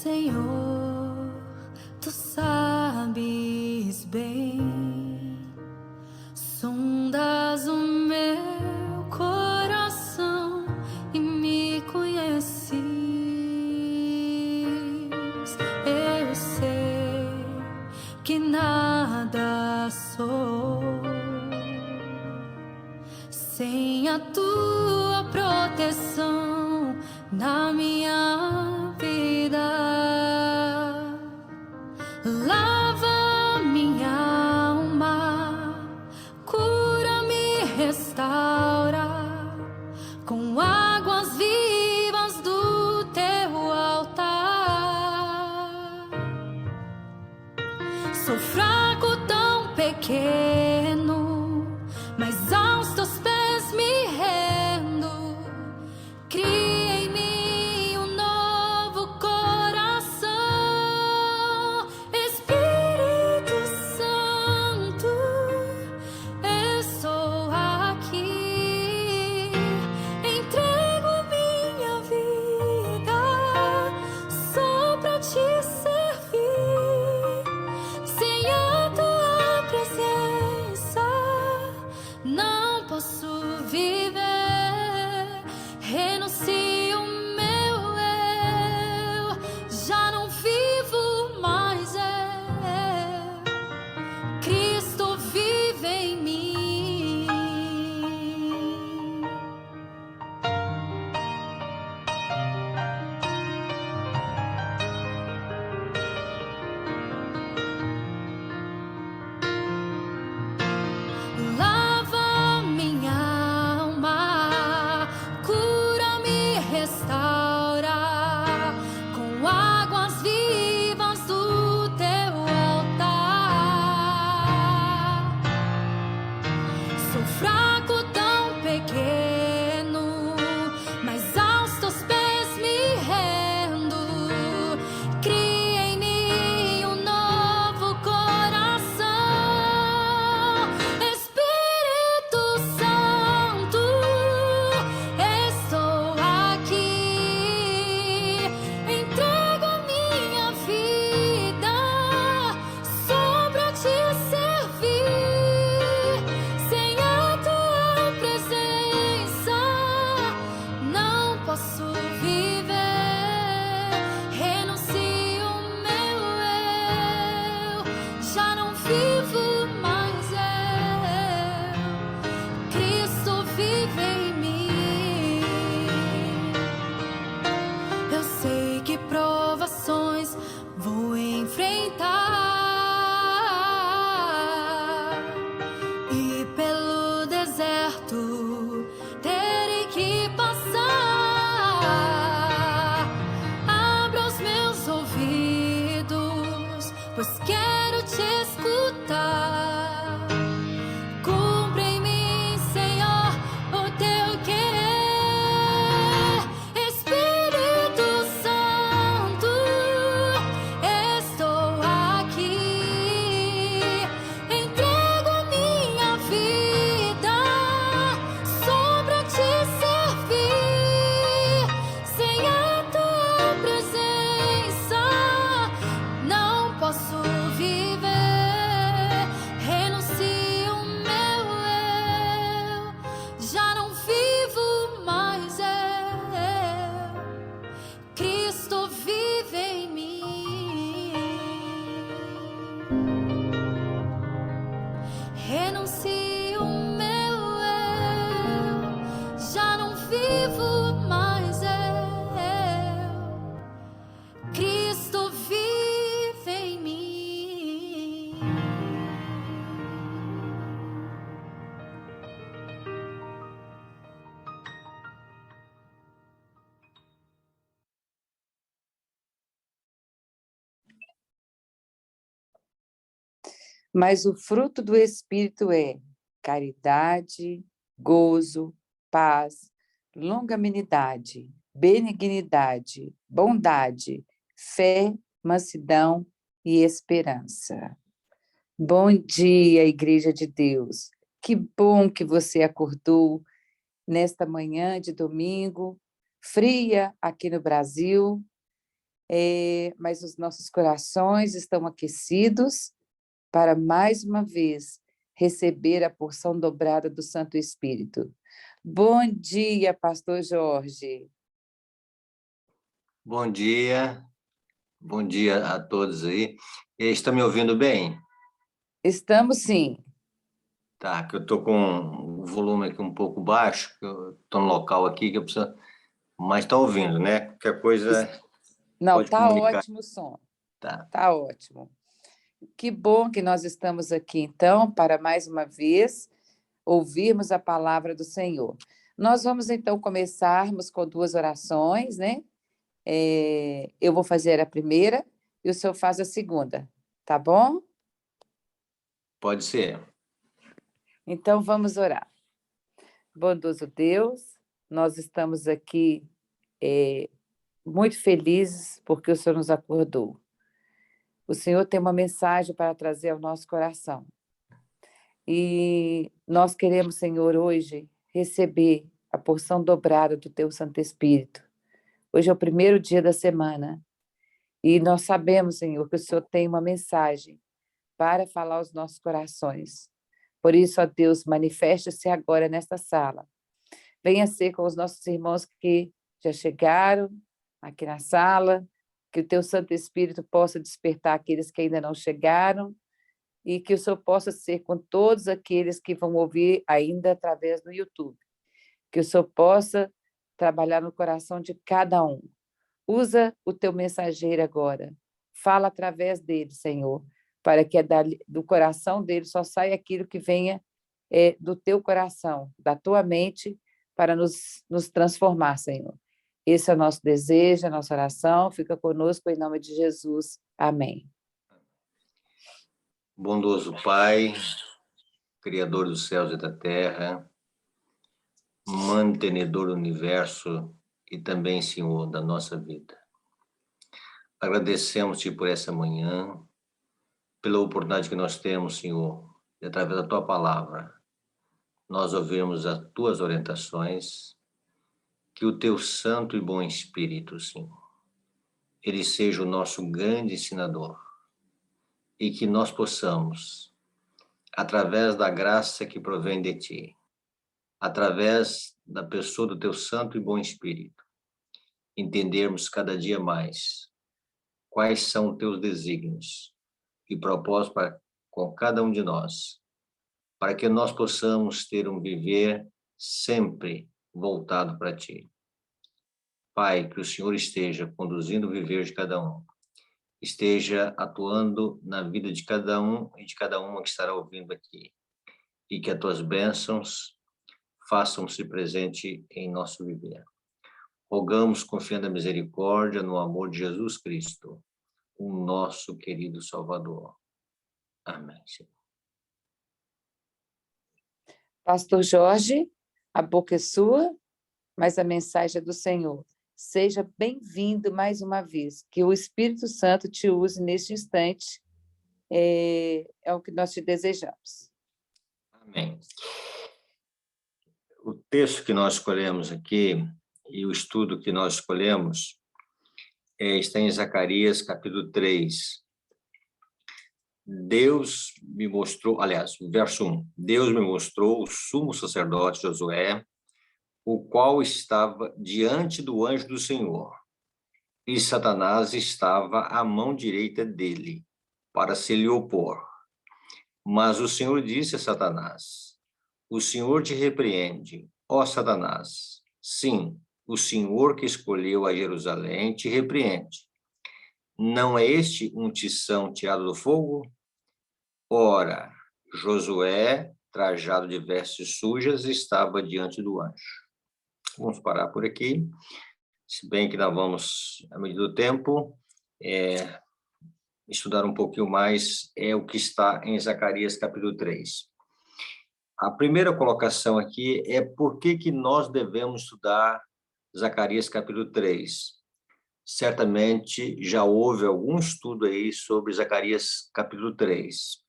Senhor, tu sabes bem, sondas o meu coração e me conheces. Eu sei que nada sou sem a tua proteção na minha vida. Lava minha alma, cura-me, restaura com águas vivas do teu altar. Sou fraco, tão pequeno, mas aos teus pés me rendo. Cria em mim um novo coração. Espírito Santo, estou aqui. Entrego minha vida só pra te servir. Sem a tua presença não posso viver. Renuncio o meu eu, já não vivo mais eu. Cristo vive em mim. Lava minha alma, cura-me, restaura com águas vivas do teu altar. Sou fraco, tão pequeno, mas aos teus pés me rendo. Cria em mim um novo coração. Espírito Santo, estou aqui. Entrego a minha vida só pra te servir. Sem a tua presença não posso viver. Renuncio o meu eu, já não vivo mais eu. Cristo vive em mim. Eu sei que provações vou enfrentar e pelo deserto terei que passar. Abra os meus ouvidos, pois quero te escutar. Cumpre em mim, Senhor, o teu querer. Espírito Santo, estou aqui. Entrego a minha vida só pra te servir. Sem a tua presença não posso viver. Renuncio o meu eu, já não vivo mais eu. Cristo vive em mim. Renuncio o meu eu, já não vivo mais eu. Cristo vive em mim. Mas o fruto do Espírito é caridade, gozo, paz, longanimidade, benignidade, bondade, fé, mansidão e esperança. Bom dia, Igreja de Deus. Que bom que você acordou nesta manhã de domingo, fria aqui no Brasil. mas os nossos corações estão aquecidos para, mais uma vez, receber a porção dobrada do Santo Espírito. Bom dia, pastor Jorge. Bom dia a todos aí. Estão me ouvindo bem? Estamos sim. Tá, que eu estou com o volume aqui um pouco baixo, que eu estou no local aqui que eu preciso... Mas estão ouvindo, né? Qualquer coisa Não, pode está comunicar. ótimo o som. Tá. Está ótimo. Que bom que nós estamos aqui, então, para mais uma vez ouvirmos a palavra do Senhor. Nós vamos, então, começarmos com 2 orações, né? Eu vou fazer a primeira e o senhor faz a segunda, tá bom? Pode ser. Então, vamos orar. Bondoso Deus, nós estamos aqui muito felizes porque o Senhor nos acordou. O Senhor tem uma mensagem para trazer ao nosso coração. E nós queremos, Senhor, hoje receber a porção dobrada do Teu Santo Espírito. Hoje é o primeiro dia da semana. E nós sabemos, Senhor, que o Senhor tem uma mensagem para falar aos nossos corações. Por isso, ó Deus, manifeste-se agora nesta sala. Venha ser com os nossos irmãos que já chegaram aqui na sala, que o Teu Santo Espírito possa despertar aqueles que ainda não chegaram e que o Senhor possa ser com todos aqueles que vão ouvir ainda através do YouTube. Que o Senhor possa trabalhar no coração de cada um. Usa o Teu mensageiro agora. Fala através dele, Senhor, para que do coração dele só saia aquilo que venha do Teu coração, da Tua mente, para nos transformar, Senhor. Esse é o nosso desejo, a nossa oração. Fica conosco em nome de Jesus. Amém. Bondoso Pai, Criador dos céus e da terra, mantenedor do universo e também, Senhor, da nossa vida. Agradecemos-te por essa manhã, pela oportunidade que nós temos, Senhor, de, através da Tua palavra, nós ouvirmos as Tuas orientações, que o Teu Santo e Bom Espírito, Senhor, Ele seja o nosso grande ensinador e que nós possamos, através da graça que provém de Ti, através da pessoa do Teu Santo e Bom Espírito, entendermos cada dia mais quais são os Teus desígnios e propósitos com cada um de nós, para que nós possamos ter um viver sempre voltado para Ti. Pai, que o Senhor esteja conduzindo o viver de cada um, esteja atuando na vida de cada um e de cada uma que estará ouvindo aqui, e que as Tuas bênçãos façam-se presente em nosso viver. Rogamos, confiando na misericórdia, no amor de Jesus Cristo, o nosso querido Salvador. Amém, Senhor. Pastor Jorge, a boca é sua, mas a mensagem é do Senhor. Seja bem-vindo mais uma vez. Que o Espírito Santo te use neste instante. É o que nós te desejamos. Amém. O texto que nós escolhemos aqui e o estudo que nós escolhemos está em Zacarias, capítulo 3. Deus me mostrou, aliás, verso 1. Deus me mostrou o sumo sacerdote Josué, o qual estava diante do anjo do Senhor, e Satanás estava à mão direita dele, para se lhe opor. Mas o Senhor disse a Satanás: o Senhor te repreende, ó Satanás. Sim, o Senhor que escolheu a Jerusalém te repreende. Não é este um tição tirado do fogo? Ora, Josué, trajado de vestes sujas, estava diante do anjo. Vamos parar por aqui, se bem que nós vamos, à medida do tempo, estudar um pouquinho mais o que está em Zacarias capítulo 3. A primeira colocação aqui é por que nós devemos estudar Zacarias capítulo 3. Certamente já houve algum estudo aí sobre Zacarias capítulo 3.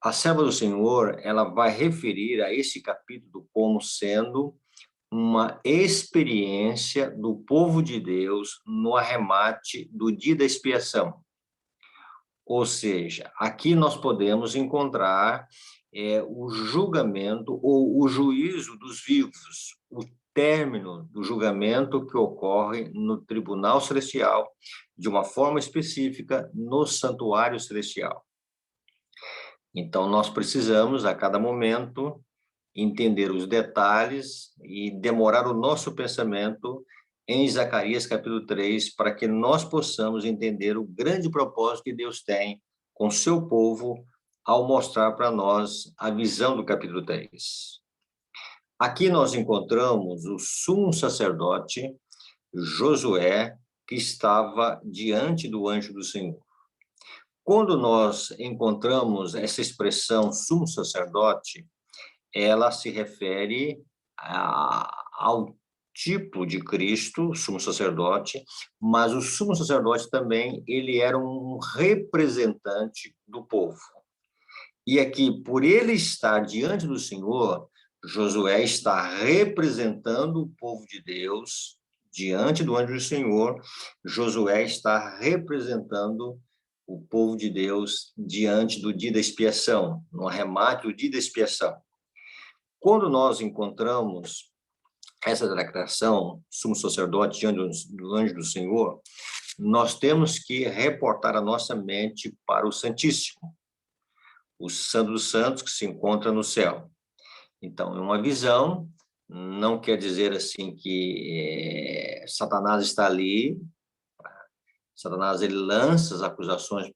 A serva do Senhor, ela vai referir a esse capítulo como sendo uma experiência do povo de Deus no arremate do dia da expiação. Ou seja, aqui nós podemos encontrar o julgamento ou o juízo dos vivos, o término do julgamento que ocorre no tribunal celestial, de uma forma específica, no santuário celestial. Então, nós precisamos, a cada momento, entender os detalhes e demorar o nosso pensamento em Zacarias capítulo 3, para que nós possamos entender o grande propósito que Deus tem com seu povo ao mostrar para nós a visão do capítulo 3. Aqui nós encontramos o sumo sacerdote Josué, que estava diante do anjo do Senhor. Quando nós encontramos essa expressão sumo sacerdote, ela se refere ao tipo de Cristo, sumo sacerdote, mas o sumo sacerdote também, ele era um representante do povo. E aqui, por ele estar diante do Senhor, Josué está representando o povo de Deus diante do anjo do Senhor. Josué está representando o povo de Deus diante do dia da expiação, no arremate do dia da expiação. Quando nós encontramos essa declaração, sumo sacerdote diante do anjo do Senhor, nós temos que reportar a nossa mente para o Santíssimo, o Santo dos Santos que se encontra no céu. Então, uma visão não quer dizer assim que Satanás está ali. Satanás, ele lança as acusações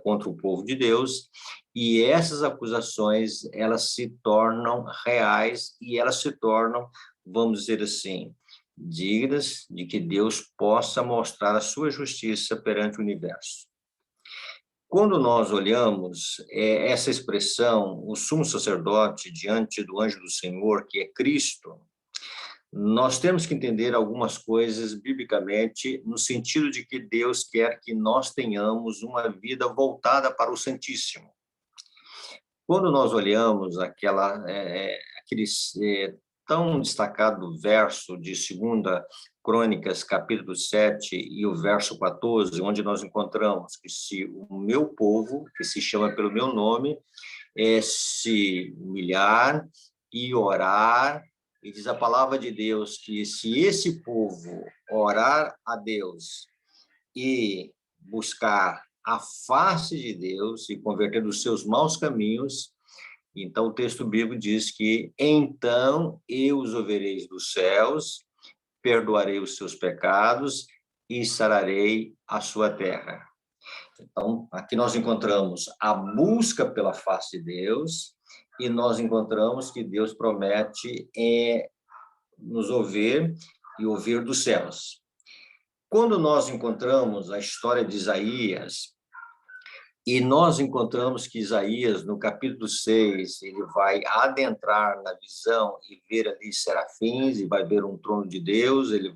contra o povo de Deus, e essas acusações, elas se tornam reais e elas se tornam, vamos dizer assim, dignas de que Deus possa mostrar a sua justiça perante o universo. Quando nós olhamos essa expressão, o sumo sacerdote diante do anjo do Senhor, que é Cristo, nós temos que entender algumas coisas biblicamente, no sentido de que Deus quer que nós tenhamos uma vida voltada para o Santíssimo. Quando nós olhamos aquele tão destacado verso de 2 Crônicas, capítulo 7, e o verso 14, onde nós encontramos que se o meu povo, que se chama pelo meu nome, se humilhar e orar, e diz a palavra de Deus que se esse povo orar a Deus e buscar a face de Deus e converter dos seus maus caminhos, então o texto bíblico diz que então eu os ouvirei dos céus, perdoarei os seus pecados e sararei a sua terra. Então, aqui nós encontramos a busca pela face de Deus, e nós encontramos que Deus promete nos ouvir e ouvir dos céus. Quando nós encontramos a história de Isaías, e nós encontramos que Isaías, no capítulo 6, ele vai adentrar na visão e ver ali serafins, e vai ver um trono de Deus, ele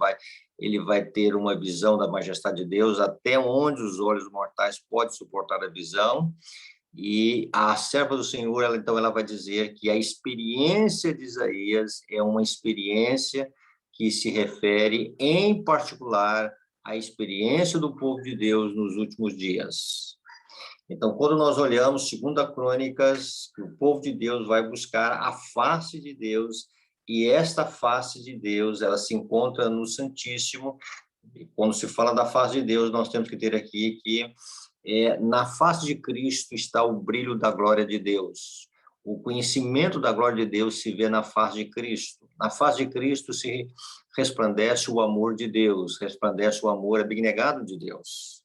vai ter uma visão da majestade de Deus, até onde os olhos mortais podem suportar a visão. E a serva do Senhor, ela vai dizer que a experiência de Isaías é uma experiência que se refere, em particular, à experiência do povo de Deus nos últimos dias. Então, quando nós olhamos 2 Crônicas, que o povo de Deus vai buscar a face de Deus, e esta face de Deus, ela se encontra no Santíssimo. E quando se fala da face de Deus, nós temos que ter aqui que na face de Cristo está o brilho da glória de Deus. O conhecimento da glória de Deus se vê na face de Cristo. Na face de Cristo se resplandece o amor de Deus, resplandece o amor abnegado de Deus.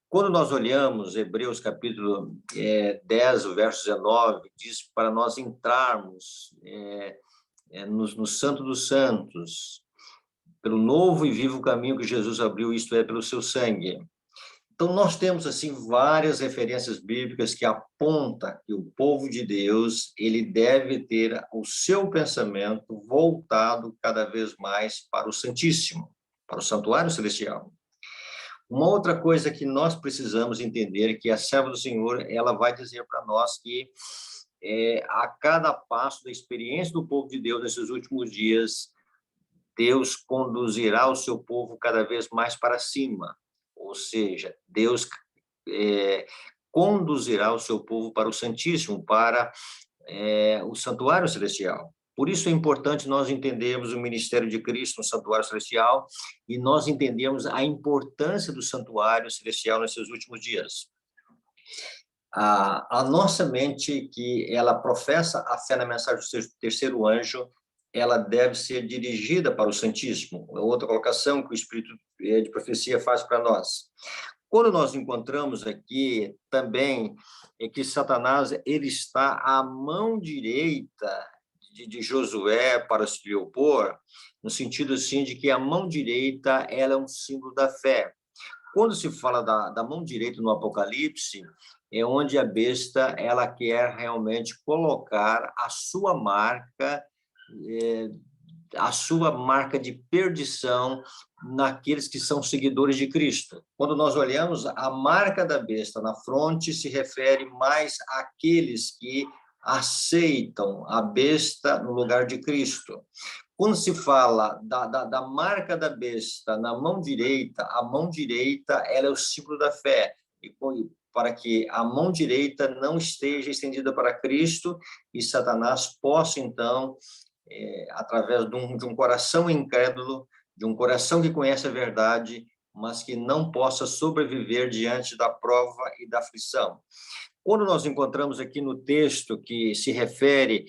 Quando nós olhamos Hebreus capítulo 10, o verso 19, diz para nós entrarmos no Santo dos Santos, pelo novo e vivo caminho que Jesus abriu, isto é, pelo seu sangue. Então, nós temos, assim, várias referências bíblicas que apontam que o povo de Deus, ele deve ter o seu pensamento voltado cada vez mais para o Santíssimo, para o santuário celestial. Uma outra coisa que nós precisamos entender é que a serva do Senhor, ela vai dizer para nós que a cada passo da experiência do povo de Deus nesses últimos dias, Deus conduzirá o seu povo cada vez mais para cima, ou seja, Deus conduzirá o seu povo para o Santíssimo, para o santuário celestial. Por isso é importante nós entendermos o ministério de Cristo no santuário celestial e nós entendermos a importância do santuário celestial nesses últimos dias. A nossa mente, que ela professa a fé na mensagem do terceiro anjo, ela deve ser dirigida para o Santíssimo. Outra colocação que o Espírito de profecia faz para nós. Quando nós encontramos aqui também que Satanás ele está à mão direita de Josué para se lhe opor, no sentido assim de que a mão direita ela é um símbolo da fé. Quando se fala da mão direita no Apocalipse, é onde a besta ela quer realmente colocar a sua marca de perdição naqueles que são seguidores de Cristo. Quando nós olhamos, a marca da besta na fronte se refere mais àqueles que aceitam a besta no lugar de Cristo. Quando se fala da marca da besta na mão direita, a mão direita ela é o símbolo da fé, e para que a mão direita não esteja estendida para Cristo e Satanás possa, então, através de um coração incrédulo, de um coração que conhece a verdade, mas que não possa sobreviver diante da prova e da aflição. Quando nós encontramos aqui no texto que se refere,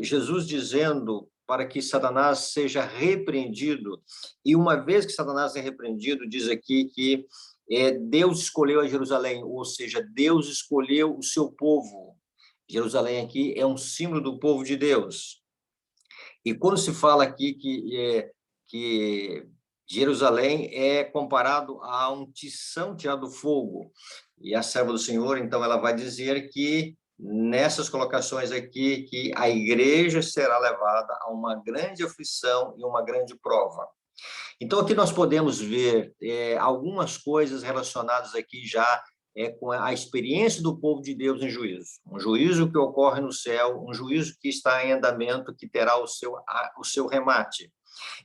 Jesus dizendo para que Satanás seja repreendido, e uma vez que Satanás é repreendido, diz aqui que Deus escolheu a Jerusalém, ou seja, Deus escolheu o seu povo. Jerusalém aqui é um símbolo do povo de Deus. E quando se fala aqui que Jerusalém é comparado a um tição tirado do fogo, e a serva do Senhor, então, ela vai dizer que, nessas colocações aqui, que a igreja será levada a uma grande aflição e uma grande prova. Então, aqui nós podemos ver algumas coisas relacionadas aqui já com a experiência do povo de Deus em juízo. Um juízo que ocorre no céu, um juízo que está em andamento, que terá o seu remate.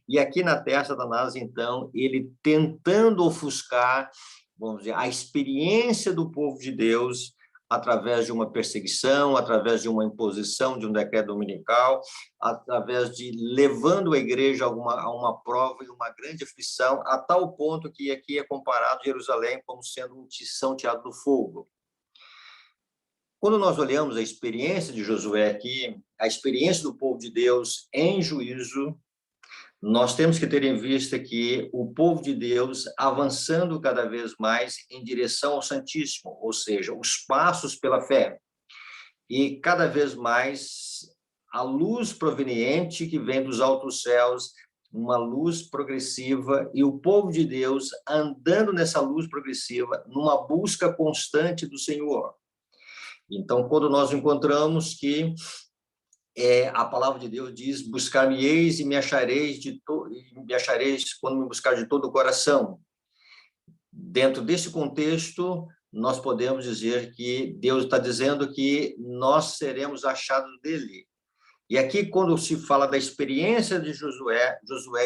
E aqui na terra, Satanás, então, ele tentando ofuscar, vamos dizer, a experiência do povo de Deus através de uma perseguição, através de uma imposição de um decreto dominical, através de levando a igreja a uma prova e uma grande aflição, a tal ponto que aqui é comparado Jerusalém como sendo um tição tirado do fogo. Quando nós olhamos a experiência de Josué aqui, a experiência do povo de Deus em juízo, nós temos que ter em vista que o povo de Deus avançando cada vez mais em direção ao Santíssimo, ou seja, os passos pela fé. E cada vez mais a luz proveniente que vem dos altos céus, uma luz progressiva, e o povo de Deus andando nessa luz progressiva, numa busca constante do Senhor. Então, quando nós encontramos que a palavra de Deus diz: buscar-me-eis e me achareis quando me buscar de todo o coração. Dentro desse contexto, nós podemos dizer que Deus está dizendo que nós seremos achados dele. E aqui, quando se fala da experiência de Josué,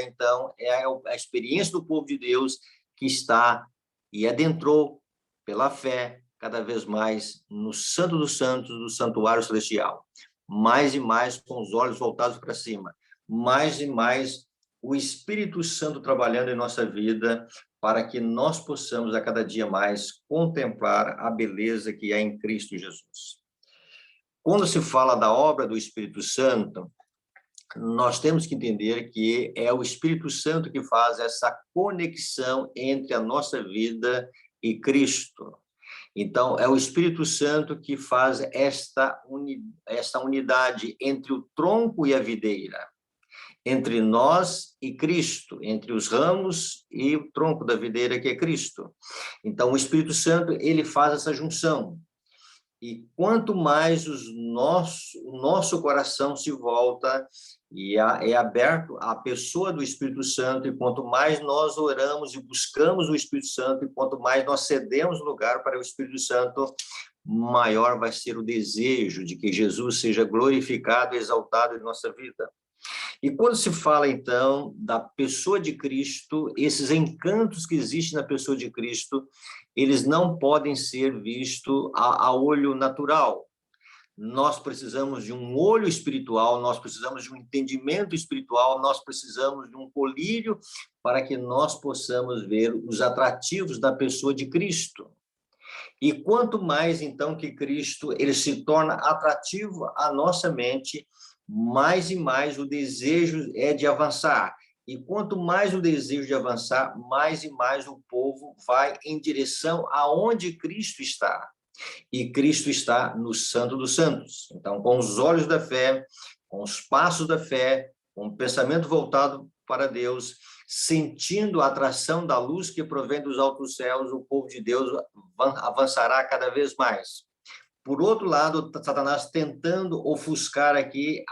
então, é a experiência do povo de Deus que está e adentrou pela fé cada vez mais no Santo dos Santos, do santuário celestial. Mais e mais com os olhos voltados para cima, mais e mais o Espírito Santo trabalhando em nossa vida para que nós possamos a cada dia mais contemplar a beleza que há em Cristo Jesus. Quando se fala da obra do Espírito Santo, nós temos que entender que é o Espírito Santo que faz essa conexão entre a nossa vida e Cristo. Então, é o Espírito Santo que faz esta unidade entre o tronco e a videira, entre nós e Cristo, entre os ramos e o tronco da videira, que é Cristo. Então, o Espírito Santo, ele faz essa junção. E quanto mais o nosso coração se volta e é aberto à pessoa do Espírito Santo, e quanto mais nós oramos e buscamos o Espírito Santo, e quanto mais nós cedemos lugar para o Espírito Santo, maior vai ser o desejo de que Jesus seja glorificado e exaltado em nossa vida. E quando se fala, então, da pessoa de Cristo, esses encantos que existem na pessoa de Cristo, eles não podem ser vistos a olho natural. Nós precisamos de um olho espiritual, nós precisamos de um entendimento espiritual, nós precisamos de um colírio para que nós possamos ver os atrativos da pessoa de Cristo. E quanto mais, então, que Cristo ele se torna atrativo à nossa mente, mais e mais o desejo é de avançar. E quanto mais o desejo de avançar, mais e mais o povo vai em direção aonde Cristo está. E Cristo está no Santo dos Santos. Então, com os olhos da fé, com os passos da fé, com o pensamento voltado para Deus, sentindo a atração da luz que provém dos altos céus, o povo de Deus avançará cada vez mais. Por outro lado, Satanás tentando ofuscar aqui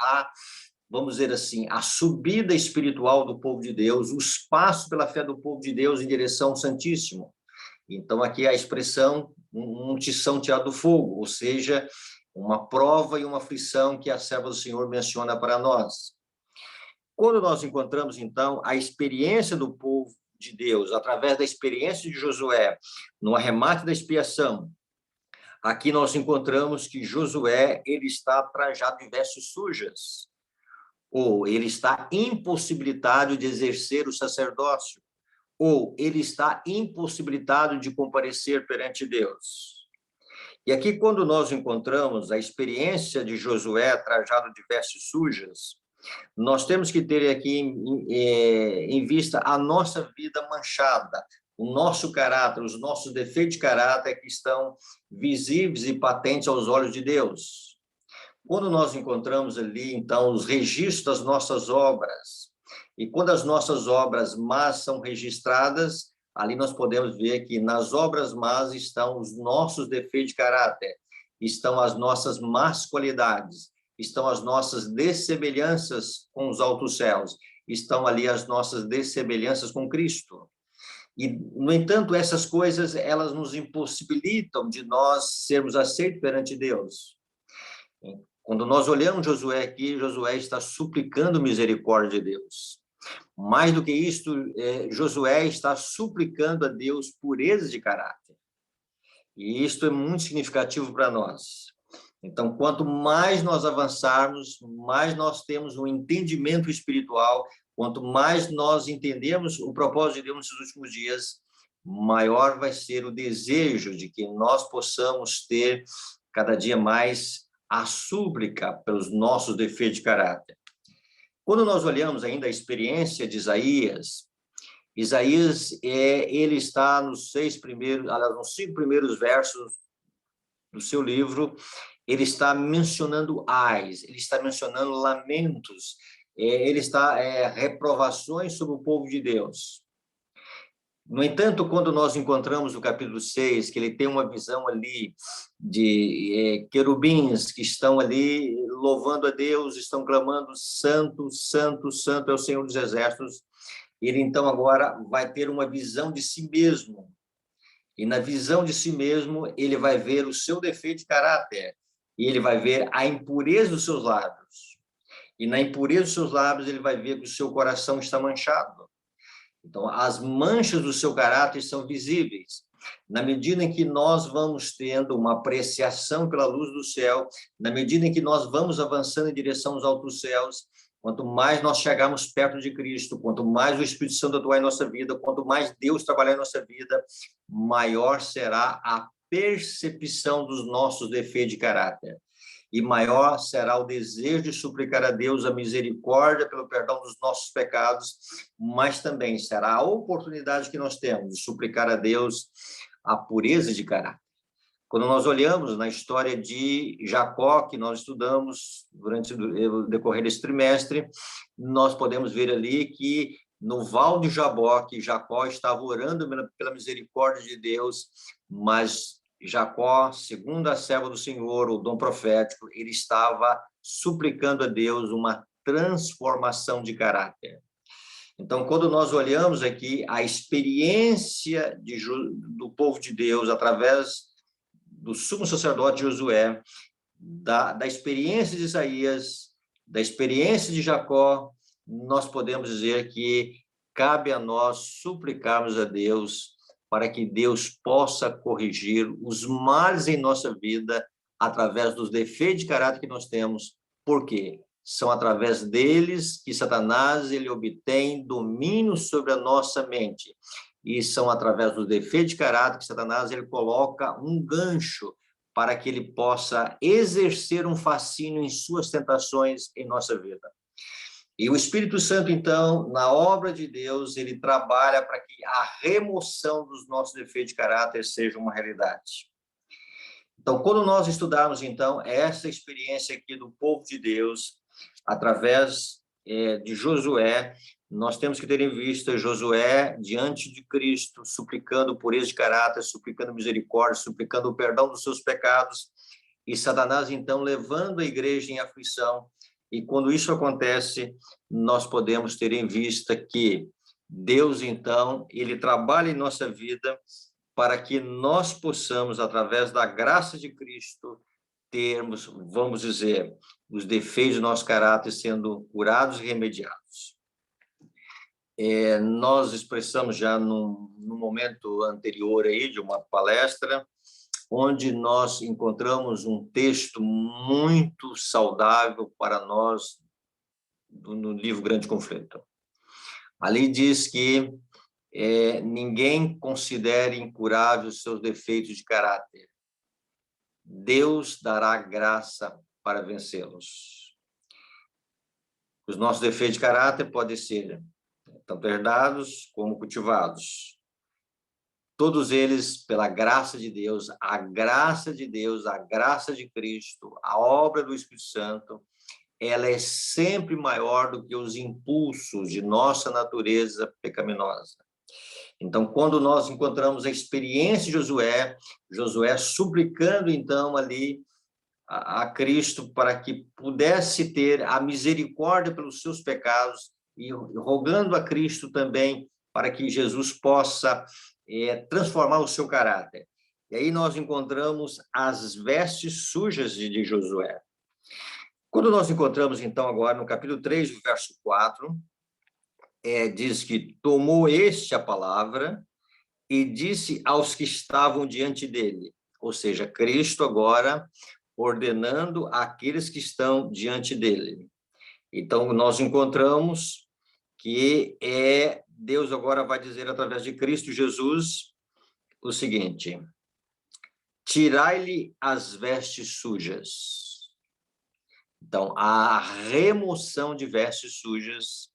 vamos dizer assim, a subida espiritual do povo de Deus, os passos pela fé do povo de Deus em direção ao Santíssimo. Então, aqui a expressão, um tição tirado do fogo, ou seja, uma prova e uma aflição que a serva do Senhor menciona para nós. Quando nós encontramos, então, a experiência do povo de Deus, através da experiência de Josué, no arremate da expiação, aqui nós encontramos que Josué, ele está trajado de vestes sujas, ou ele está impossibilitado de exercer o sacerdócio, ou ele está impossibilitado de comparecer perante Deus. E aqui, quando nós encontramos a experiência de Josué trajado de vestes sujas, nós temos que ter aqui em vista a nossa vida manchada, o nosso caráter, os nossos defeitos de caráter que estão visíveis e patentes aos olhos de Deus. Quando nós encontramos ali, então, os registros das nossas obras, e quando as nossas obras más são registradas, ali nós podemos ver que nas obras más estão os nossos defeitos de caráter, estão as nossas más qualidades, estão as nossas dessemelhanças com os altos céus, estão ali as nossas dessemelhanças com Cristo. E, no entanto, essas coisas, elas nos impossibilitam de nós sermos aceitos perante Deus. Quando nós olhamos Josué aqui, Josué está suplicando misericórdia de Deus. Mais do que isto, Josué está suplicando a Deus pureza de caráter. E isto é muito significativo para nós. Então, quanto mais nós avançarmos, mais nós temos um entendimento espiritual, quanto mais nós entendemos o propósito de Deus nesses últimos dias, maior vai ser o desejo de que nós possamos ter cada dia mais a súplica pelos nossos defeitos de caráter. Quando nós olhamos ainda a experiência de Isaías, ele está nos 5 primeiros versos do seu livro, ele está mencionando ais, ele está mencionando lamentos, ele está reprovações sobre o povo de Deus. No entanto, quando nós encontramos o capítulo 6, que ele tem uma visão ali de querubins que estão ali louvando a Deus, estão clamando santo, santo, santo é o Senhor dos Exércitos, ele então agora vai ter uma visão de si mesmo. E na visão de si mesmo, ele vai ver o seu defeito de caráter, e ele vai ver a impureza dos seus lábios. E na impureza dos seus lábios, ele vai ver que o seu coração está manchado. Então, as manchas do seu caráter são visíveis. Na medida em que nós vamos tendo uma apreciação pela luz do céu, na medida em que nós vamos avançando em direção aos altos céus, quanto mais nós chegarmos perto de Cristo, quanto mais o Espírito Santo atuar em nossa vida, quanto mais Deus trabalhar em nossa vida, maior será a percepção dos nossos defeitos de caráter. E maior será o desejo de suplicar a Deus a misericórdia pelo perdão dos nossos pecados, mas também será a oportunidade que nós temos de suplicar a Deus a pureza de caráter. Quando nós olhamos na história de Jacó, que nós estudamos durante o decorrer desse trimestre, nós podemos ver ali que no Val de Jaboque, Jacó estava orando pela misericórdia de Deus, mas Jacó, segundo a serva do Senhor, o dom profético, ele estava suplicando a Deus uma transformação de caráter. Então, quando nós olhamos aqui a experiência do povo de Deus através do sumo sacerdote Josué, da experiência de Isaías, da experiência de Jacó, nós podemos dizer que cabe a nós suplicarmos a Deus para que Deus possa corrigir os males em nossa vida através dos defeitos de caráter que nós temos. Por quê? São através deles que Satanás ele obtém domínio sobre a nossa mente. E são através dos defeitos de caráter que Satanás ele coloca um gancho para que ele possa exercer um fascínio em suas tentações em nossa vida. E o Espírito Santo, então, na obra de Deus, ele trabalha para que a remoção dos nossos defeitos de caráter seja uma realidade. Então, quando nós estudarmos, então, essa experiência aqui do povo de Deus, através de Josué, nós temos que ter em vista Josué diante de Cristo, suplicando pureza de caráter, suplicando misericórdia, suplicando o perdão dos seus pecados, e Satanás, então, levando a igreja em aflição. E quando isso acontece, nós podemos ter em vista que Deus, então, ele trabalha em nossa vida para que nós possamos, através da graça de Cristo, termos, vamos dizer, os defeitos do nosso caráter sendo curados e remediados. Nós expressamos já no momento anterior aí de uma palestra, onde nós encontramos um texto muito saudável para nós no livro Grande Conflito. Ali diz que ninguém considere incurável os seus defeitos de caráter. Deus dará graça para vencê-los. Os nossos defeitos de caráter podem ser tanto herdados como cultivados. Todos eles, pela graça de Deus, a graça de Deus, a graça de Cristo, a obra do Espírito Santo, ela é sempre maior do que os impulsos de nossa natureza pecaminosa. Então, quando nós encontramos a experiência de Josué suplicando, então, ali a Cristo para que pudesse ter a misericórdia pelos seus pecados e rogando a Cristo também para que Jesus possa transformar o seu caráter. E aí nós encontramos as vestes sujas de Josué. Quando nós encontramos, então, agora no capítulo 3, verso 4, diz que tomou este a palavra e disse aos que estavam diante dele, ou seja, Cristo agora ordenando àqueles que estão diante dele. Então, nós encontramos que Deus agora vai dizer através de Cristo Jesus o seguinte: tirai-lhe as vestes sujas. Então, a remoção de vestes sujas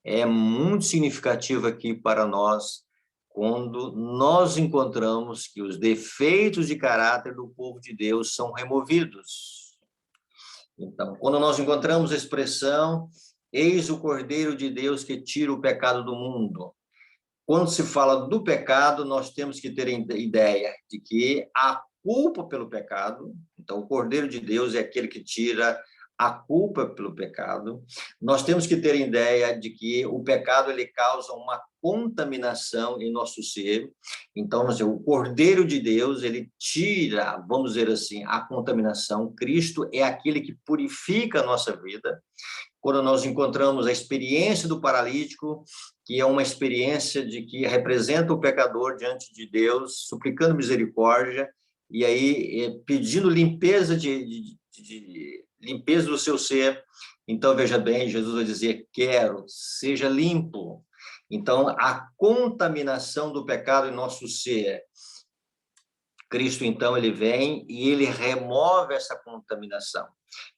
é muito significativa aqui para nós, quando nós encontramos que os defeitos de caráter do povo de Deus são removidos. Então, quando nós encontramos a expressão, eis o Cordeiro de Deus que tira o pecado do mundo. Quando se fala do pecado, nós temos que ter ideia de que a culpa pelo pecado, então o Cordeiro de Deus é aquele que tira a culpa pelo pecado. Nós temos que ter ideia de que o pecado ele causa uma contaminação em nosso ser. Então, o Cordeiro de Deus, ele tira, vamos dizer assim, a contaminação. Cristo é aquele que purifica a nossa vida. Quando nós encontramos a experiência do paralítico, que é uma experiência de que representa o pecador diante de Deus, suplicando misericórdia, e aí pedindo limpeza limpeza do seu ser. Então, veja bem, Jesus vai dizer, quero, seja limpo. Então, a contaminação do pecado em nosso ser, Cristo, então, ele vem e ele remove essa contaminação.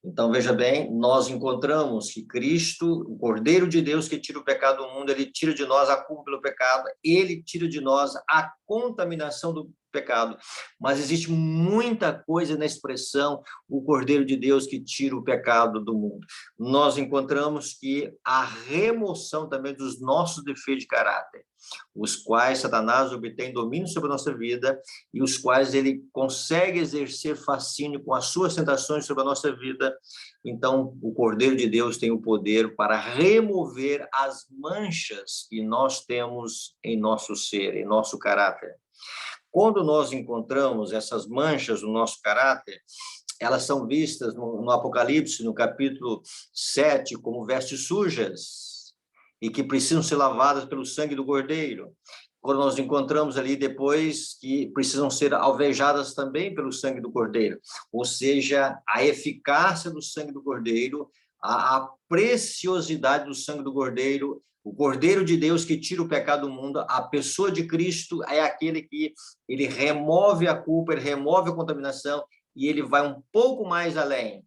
Então, veja bem, nós encontramos que Cristo, o Cordeiro de Deus que tira o pecado do mundo, ele tira de nós a culpa pelo pecado, ele tira de nós a contaminação do pecado. Mas existe muita coisa na expressão o Cordeiro de Deus que tira o pecado do mundo. Nós encontramos que a remoção também dos nossos defeitos de caráter, os quais Satanás obtém domínio sobre a nossa vida e os quais ele consegue exercer fascínio com as suas tentações sobre a nossa vida. Então, o Cordeiro de Deus tem o poder para remover as manchas que nós temos em nosso ser, em nosso caráter. Quando nós encontramos essas manchas no nosso caráter, elas são vistas no Apocalipse, no capítulo 7, como vestes sujas, e que precisam ser lavadas pelo sangue do Cordeiro. Quando nós encontramos ali depois que precisam ser alvejadas também pelo sangue do Cordeiro, ou seja, a eficácia do sangue do Cordeiro, a preciosidade do sangue do Cordeiro, o Cordeiro de Deus que tira o pecado do mundo, a pessoa de Cristo é aquele que ele remove a culpa, ele remove a contaminação, e ele vai um pouco mais além,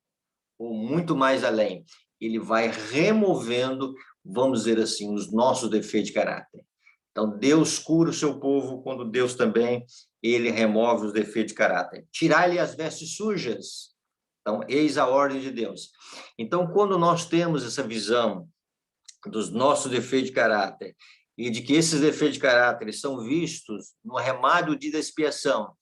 ou muito mais além. Ele vai removendo, vamos dizer assim, os nossos defeitos de caráter. Então, Deus cura o seu povo quando Deus também, ele remove os defeitos de caráter. Tirar-lhe as vestes sujas. Então, eis a ordem de Deus. Então, quando nós temos essa visão dos nossos defeitos de caráter, e de que esses defeitos de caráter são vistos no remate do dia da expiação,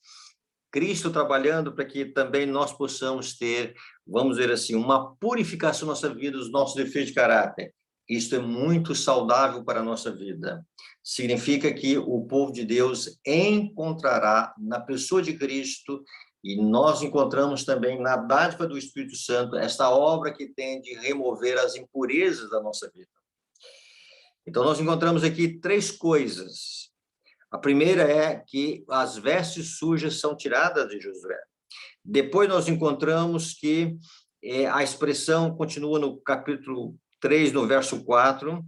Cristo trabalhando para que também nós possamos ter, vamos dizer assim, uma purificação na nossa vida dos nossos defeitos de caráter. Isto é muito saudável para a nossa vida. Significa que o povo de Deus encontrará na pessoa de Cristo, e nós encontramos também na dádiva do Espírito Santo esta obra que tem de remover as impurezas da nossa vida. Então, nós encontramos aqui 3 coisas. A primeira é que as vestes sujas são tiradas de Josué. Depois nós encontramos que a expressão continua no capítulo 3, no verso 4.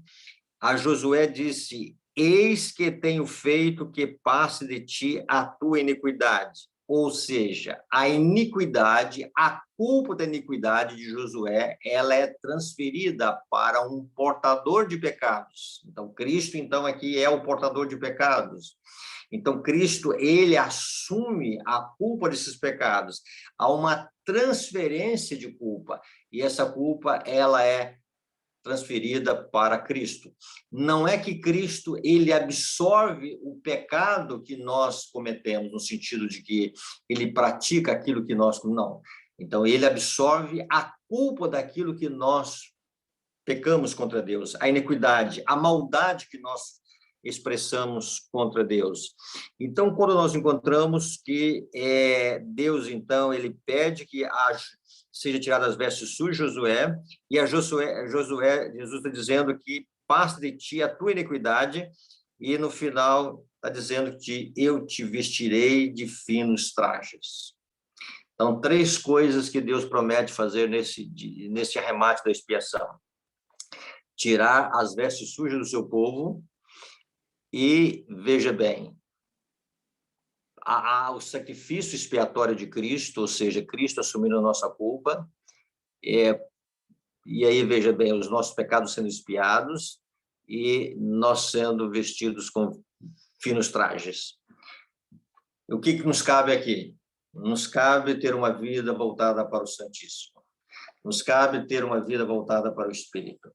A Josué disse: eis que tenho feito que passe de ti a tua iniquidade. Ou seja, a iniquidade, a culpa da iniquidade de Josué, ela é transferida para um portador de pecados. Então, Cristo, então, aqui é o portador de pecados. Então, Cristo, ele assume a culpa desses pecados. Há uma transferência de culpa, e essa culpa, ela é transferida para Cristo. Não é que Cristo ele absorve o pecado que nós cometemos, no sentido de que ele pratica aquilo que nós... Não. Então, ele absorve a culpa daquilo que nós pecamos contra Deus, a iniquidade, a maldade que nós expressamos contra Deus. Então, quando nós encontramos que Deus, então, ele pede que seja tirada as vestes sujas, Josué, e Jesus está dizendo que passa de ti a tua iniquidade, e no final está dizendo que eu te vestirei de finos trajes. Então, 3 coisas que Deus promete fazer nesse arremate da expiação: tirar as vestes sujas do seu povo, e, veja bem, o sacrifício expiatório de Cristo, ou seja, Cristo assumindo a nossa culpa, e aí, veja bem, os nossos pecados sendo expiados e nós sendo vestidos com finos trajes. O que nos cabe aqui? Nos cabe ter uma vida voltada para o Santíssimo. Nos cabe ter uma vida voltada para o Espírito.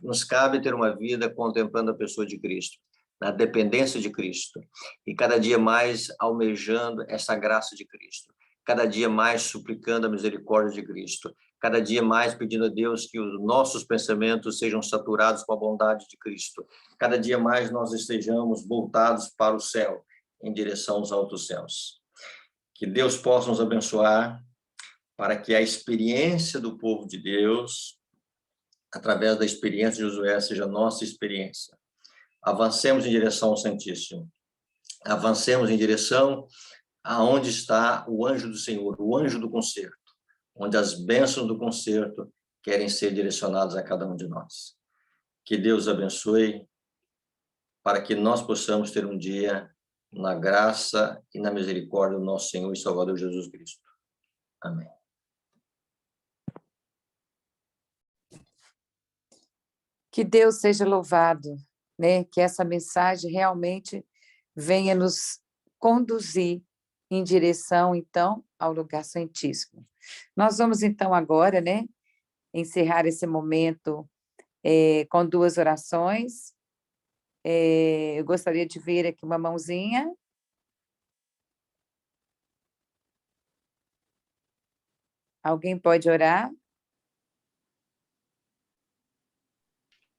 Nos cabe ter uma vida contemplando a pessoa de Cristo, na dependência de Cristo, e cada dia mais almejando essa graça de Cristo, cada dia mais suplicando a misericórdia de Cristo, cada dia mais pedindo a Deus que os nossos pensamentos sejam saturados com a bondade de Cristo, cada dia mais nós estejamos voltados para o céu, em direção aos altos céus. Que Deus possa nos abençoar para que a experiência do povo de Deus, através da experiência de Josué, seja a nossa experiência. Avancemos em direção ao Santíssimo. Avancemos em direção aonde está o anjo do Senhor, o anjo do concerto, onde as bênçãos do concerto querem ser direcionadas a cada um de nós. Que Deus abençoe, para que nós possamos ter um dia na graça e na misericórdia do nosso Senhor e Salvador Jesus Cristo. Amém. Que Deus seja louvado, né? Que essa mensagem realmente venha nos conduzir em direção, então, ao lugar santíssimo. Nós vamos, então, agora, né, encerrar esse momento com 2 orações. Eu gostaria de ver aqui uma mãozinha. Alguém pode orar?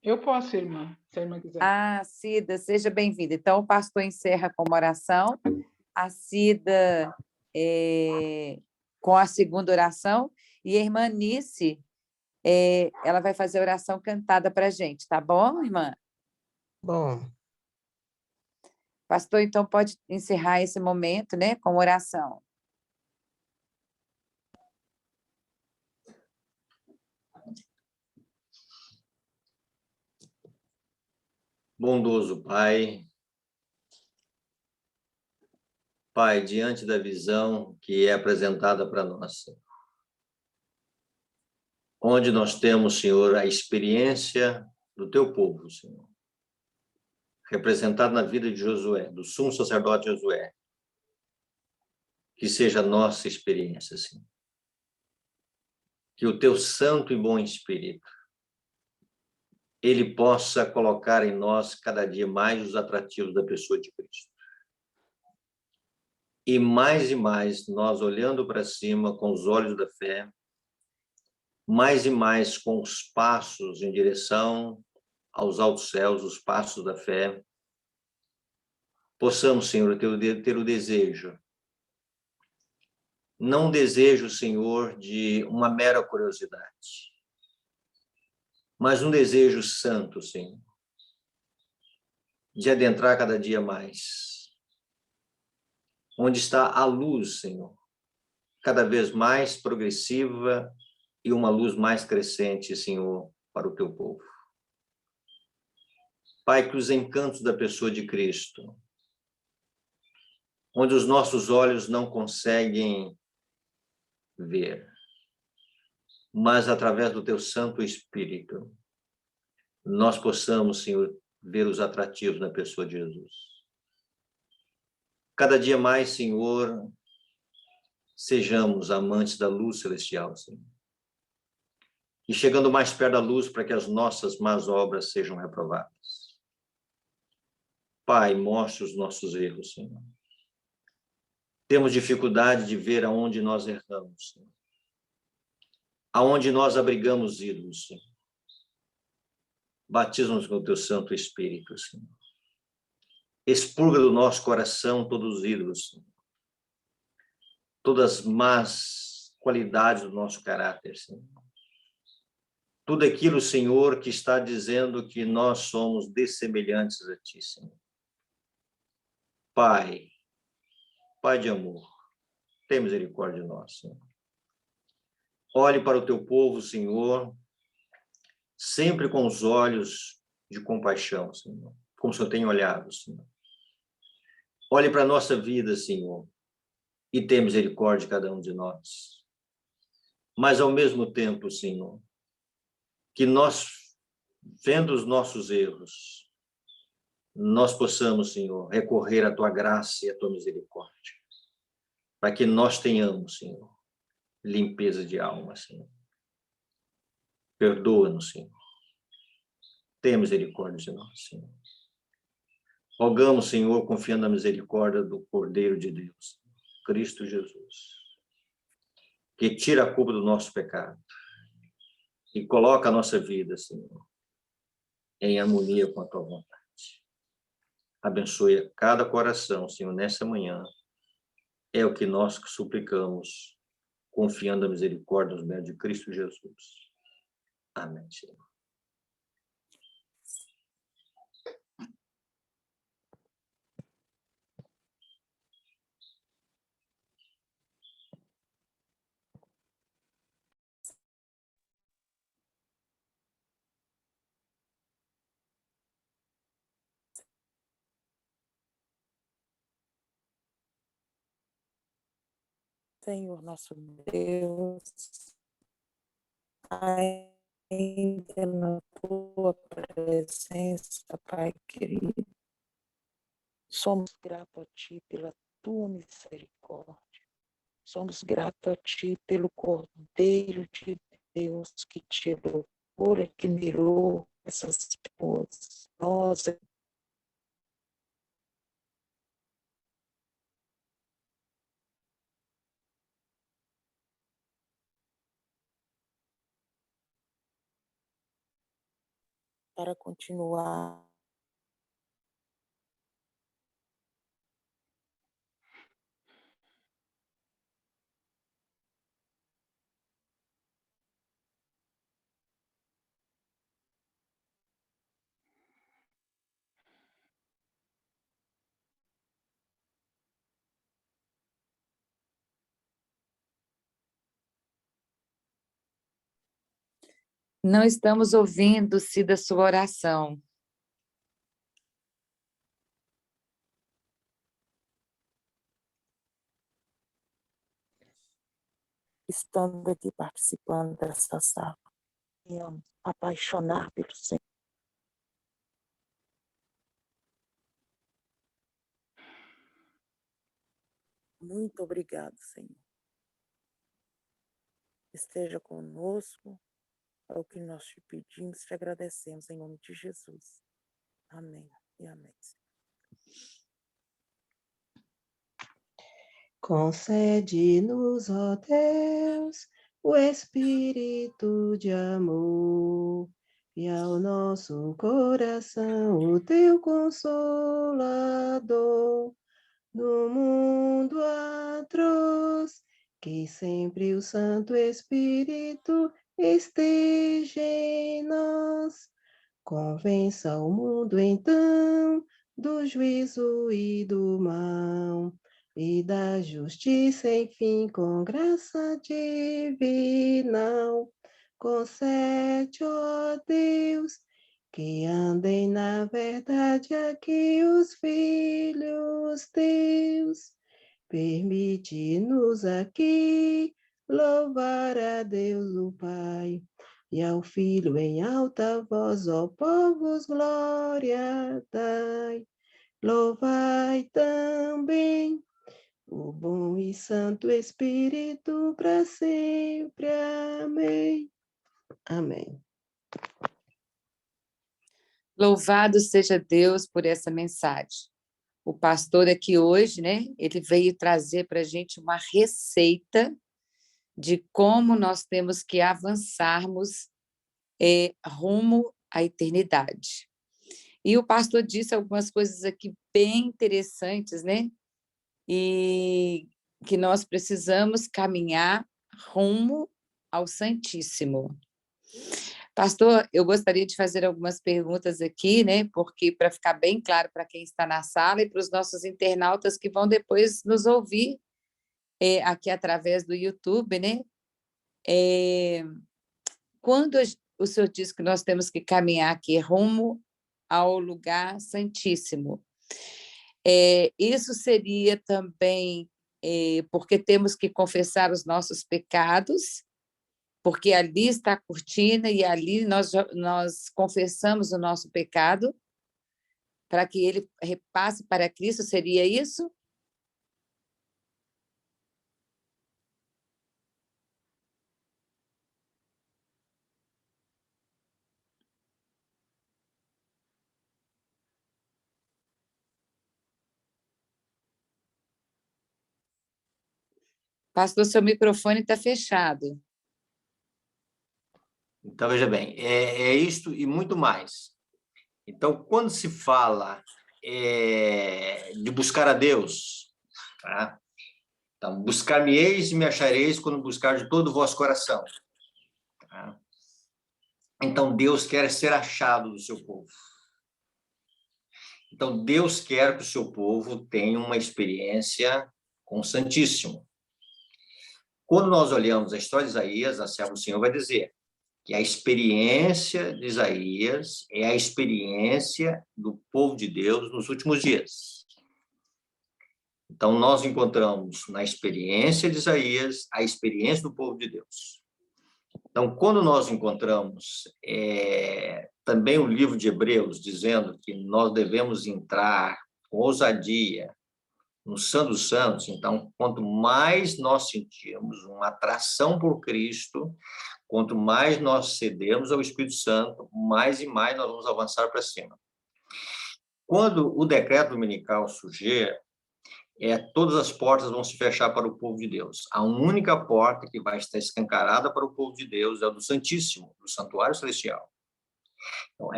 Eu posso, irmã, se a irmã quiser. Cida, seja bem-vinda. Então, o pastor encerra com uma oração a Cida com a segunda oração, e a irmã Nice, ela vai fazer a oração cantada para a gente, tá bom, irmã? Bom, Pastor, então pode encerrar esse momento, né, com oração. Bondoso Pai, Pai, diante da visão que é apresentada para nós, Senhor, onde nós temos, Senhor, a experiência do teu povo, Senhor, representado na vida de Josué, do sumo sacerdote Josué, que seja a nossa experiência, Senhor. Que o teu santo e bom Espírito, ele possa colocar em nós cada dia mais os atrativos da pessoa de Cristo. E mais nós olhando para cima com os olhos da fé, mais e mais com os passos em direção aos altos céus, os passos da fé, possamos, Senhor, ter o desejo, não um desejo, Senhor, de uma mera curiosidade, mas um desejo santo, Senhor, de adentrar cada dia mais, onde está a luz, Senhor, cada vez mais progressiva e uma luz mais crescente, Senhor, para o teu povo. Pai, que os encantos da pessoa de Cristo, onde os nossos olhos não conseguem ver, mas através do teu Santo Espírito, nós possamos, Senhor, ver os atrativos na pessoa de Jesus. Cada dia mais, Senhor, sejamos amantes da luz celestial, Senhor. E chegando mais perto da luz para que as nossas más obras sejam reprovadas. Pai, mostre os nossos erros, Senhor. Temos dificuldade de ver aonde nós erramos, Senhor. Aonde nós abrigamos ídolos, Senhor. Batiza-nos com o teu Santo Espírito, Senhor. Expurga do nosso coração todos os ídolos, Senhor. Todas as más qualidades do nosso caráter, Senhor. Tudo aquilo, Senhor, que está dizendo que nós somos dessemelhantes a Ti, Senhor. Pai, Pai de amor, tem misericórdia de nós, Senhor. Olhe para o teu povo, Senhor, sempre com os olhos de compaixão, Senhor, como o Senhor tem olhado, Senhor. Olhe para a nossa vida, Senhor, e tenha misericórdia de cada um de nós. Mas, ao mesmo tempo, Senhor, que nós, vendo os nossos erros, nós possamos, Senhor, recorrer à tua graça e à tua misericórdia, para que nós tenhamos, Senhor, limpeza de alma, Senhor. Perdoa-nos, Senhor. Tenha misericórdia de nós, Senhor. Rogamos, Senhor, confiando na misericórdia do Cordeiro de Deus, Cristo Jesus, que tira a culpa do nosso pecado e coloca a nossa vida, Senhor, em harmonia com a tua vontade. Abençoe cada coração, Senhor, nessa manhã. É o que nós suplicamos, confiando na misericórdia dos méritos de Cristo Jesus. Amém, Senhor. Senhor nosso Deus, ainda na tua presença, Pai querido, somos gratos a Ti pela tua misericórdia. Somos gratos a Ti pelo Cordeiro de Deus que tirou, que mirou essas coisas. Nós para continuar Não estamos ouvindo, Cida, sua oração. Estando aqui participando dessa sala, venhamos apaixonar pelo Senhor. Muito obrigado, Senhor. Esteja conosco, é o que nós te pedimos e te agradecemos em nome de Jesus. Amém e amém. Concede-nos, ó Deus, o espírito de amor e ao nosso coração o teu consolador. No mundo atroz, que sempre o Santo Espírito esteja em nós. Convença o mundo então do juízo e do mal, e da justiça, enfim, com graça divinal. Concede, ó Deus, que andem na verdade aqui os filhos teus. Permite-nos aqui louvar a Deus o Pai, e ao Filho em alta voz, ó povos, glória dai. Louvai também o bom e santo Espírito para sempre. Amém. Amém. Louvado seja Deus por essa mensagem. O pastor aqui hoje, né, ele veio trazer para a gente uma receita de como nós temos que avançarmos rumo à eternidade. E o pastor disse algumas coisas aqui bem interessantes, né? E que nós precisamos caminhar rumo ao Santíssimo. Pastor, eu gostaria de fazer algumas perguntas aqui, né? Porque para ficar bem claro para quem está na sala e para os nossos internautas que vão depois nos ouvir aqui através do YouTube, né? Quando o senhor diz que nós temos que caminhar aqui rumo ao lugar santíssimo, isso seria também porque temos que confessar os nossos pecados, porque ali está a cortina e ali nós confessamos o nosso pecado para que ele repasse para Cristo, seria isso? Pastor, seu microfone está fechado. Então, veja bem, é isto e muito mais. Então, quando se fala de buscar a Deus, tá? Então, buscar-me-eis e me achareis quando buscar de todo o vosso coração. Tá? Então, Deus quer ser achado do seu povo. Então, Deus quer que o seu povo tenha uma experiência com o Santíssimo. Quando nós olhamos a história de Isaías, a serva do Senhor vai dizer que a experiência de Isaías é a experiência do povo de Deus nos últimos dias. Então, nós encontramos na experiência de Isaías a experiência do povo de Deus. Então, quando nós encontramos também o livro de Hebreus dizendo que nós devemos entrar com ousadia no Santo dos Santos, então, quanto mais nós sentirmos uma atração por Cristo, quanto mais nós cedermos ao Espírito Santo, mais e mais nós vamos avançar para cima. Quando o decreto dominical surgir, todas as portas vão se fechar para o povo de Deus. A única porta que vai estar escancarada para o povo de Deus é a do Santíssimo, do Santuário Celestial. Então,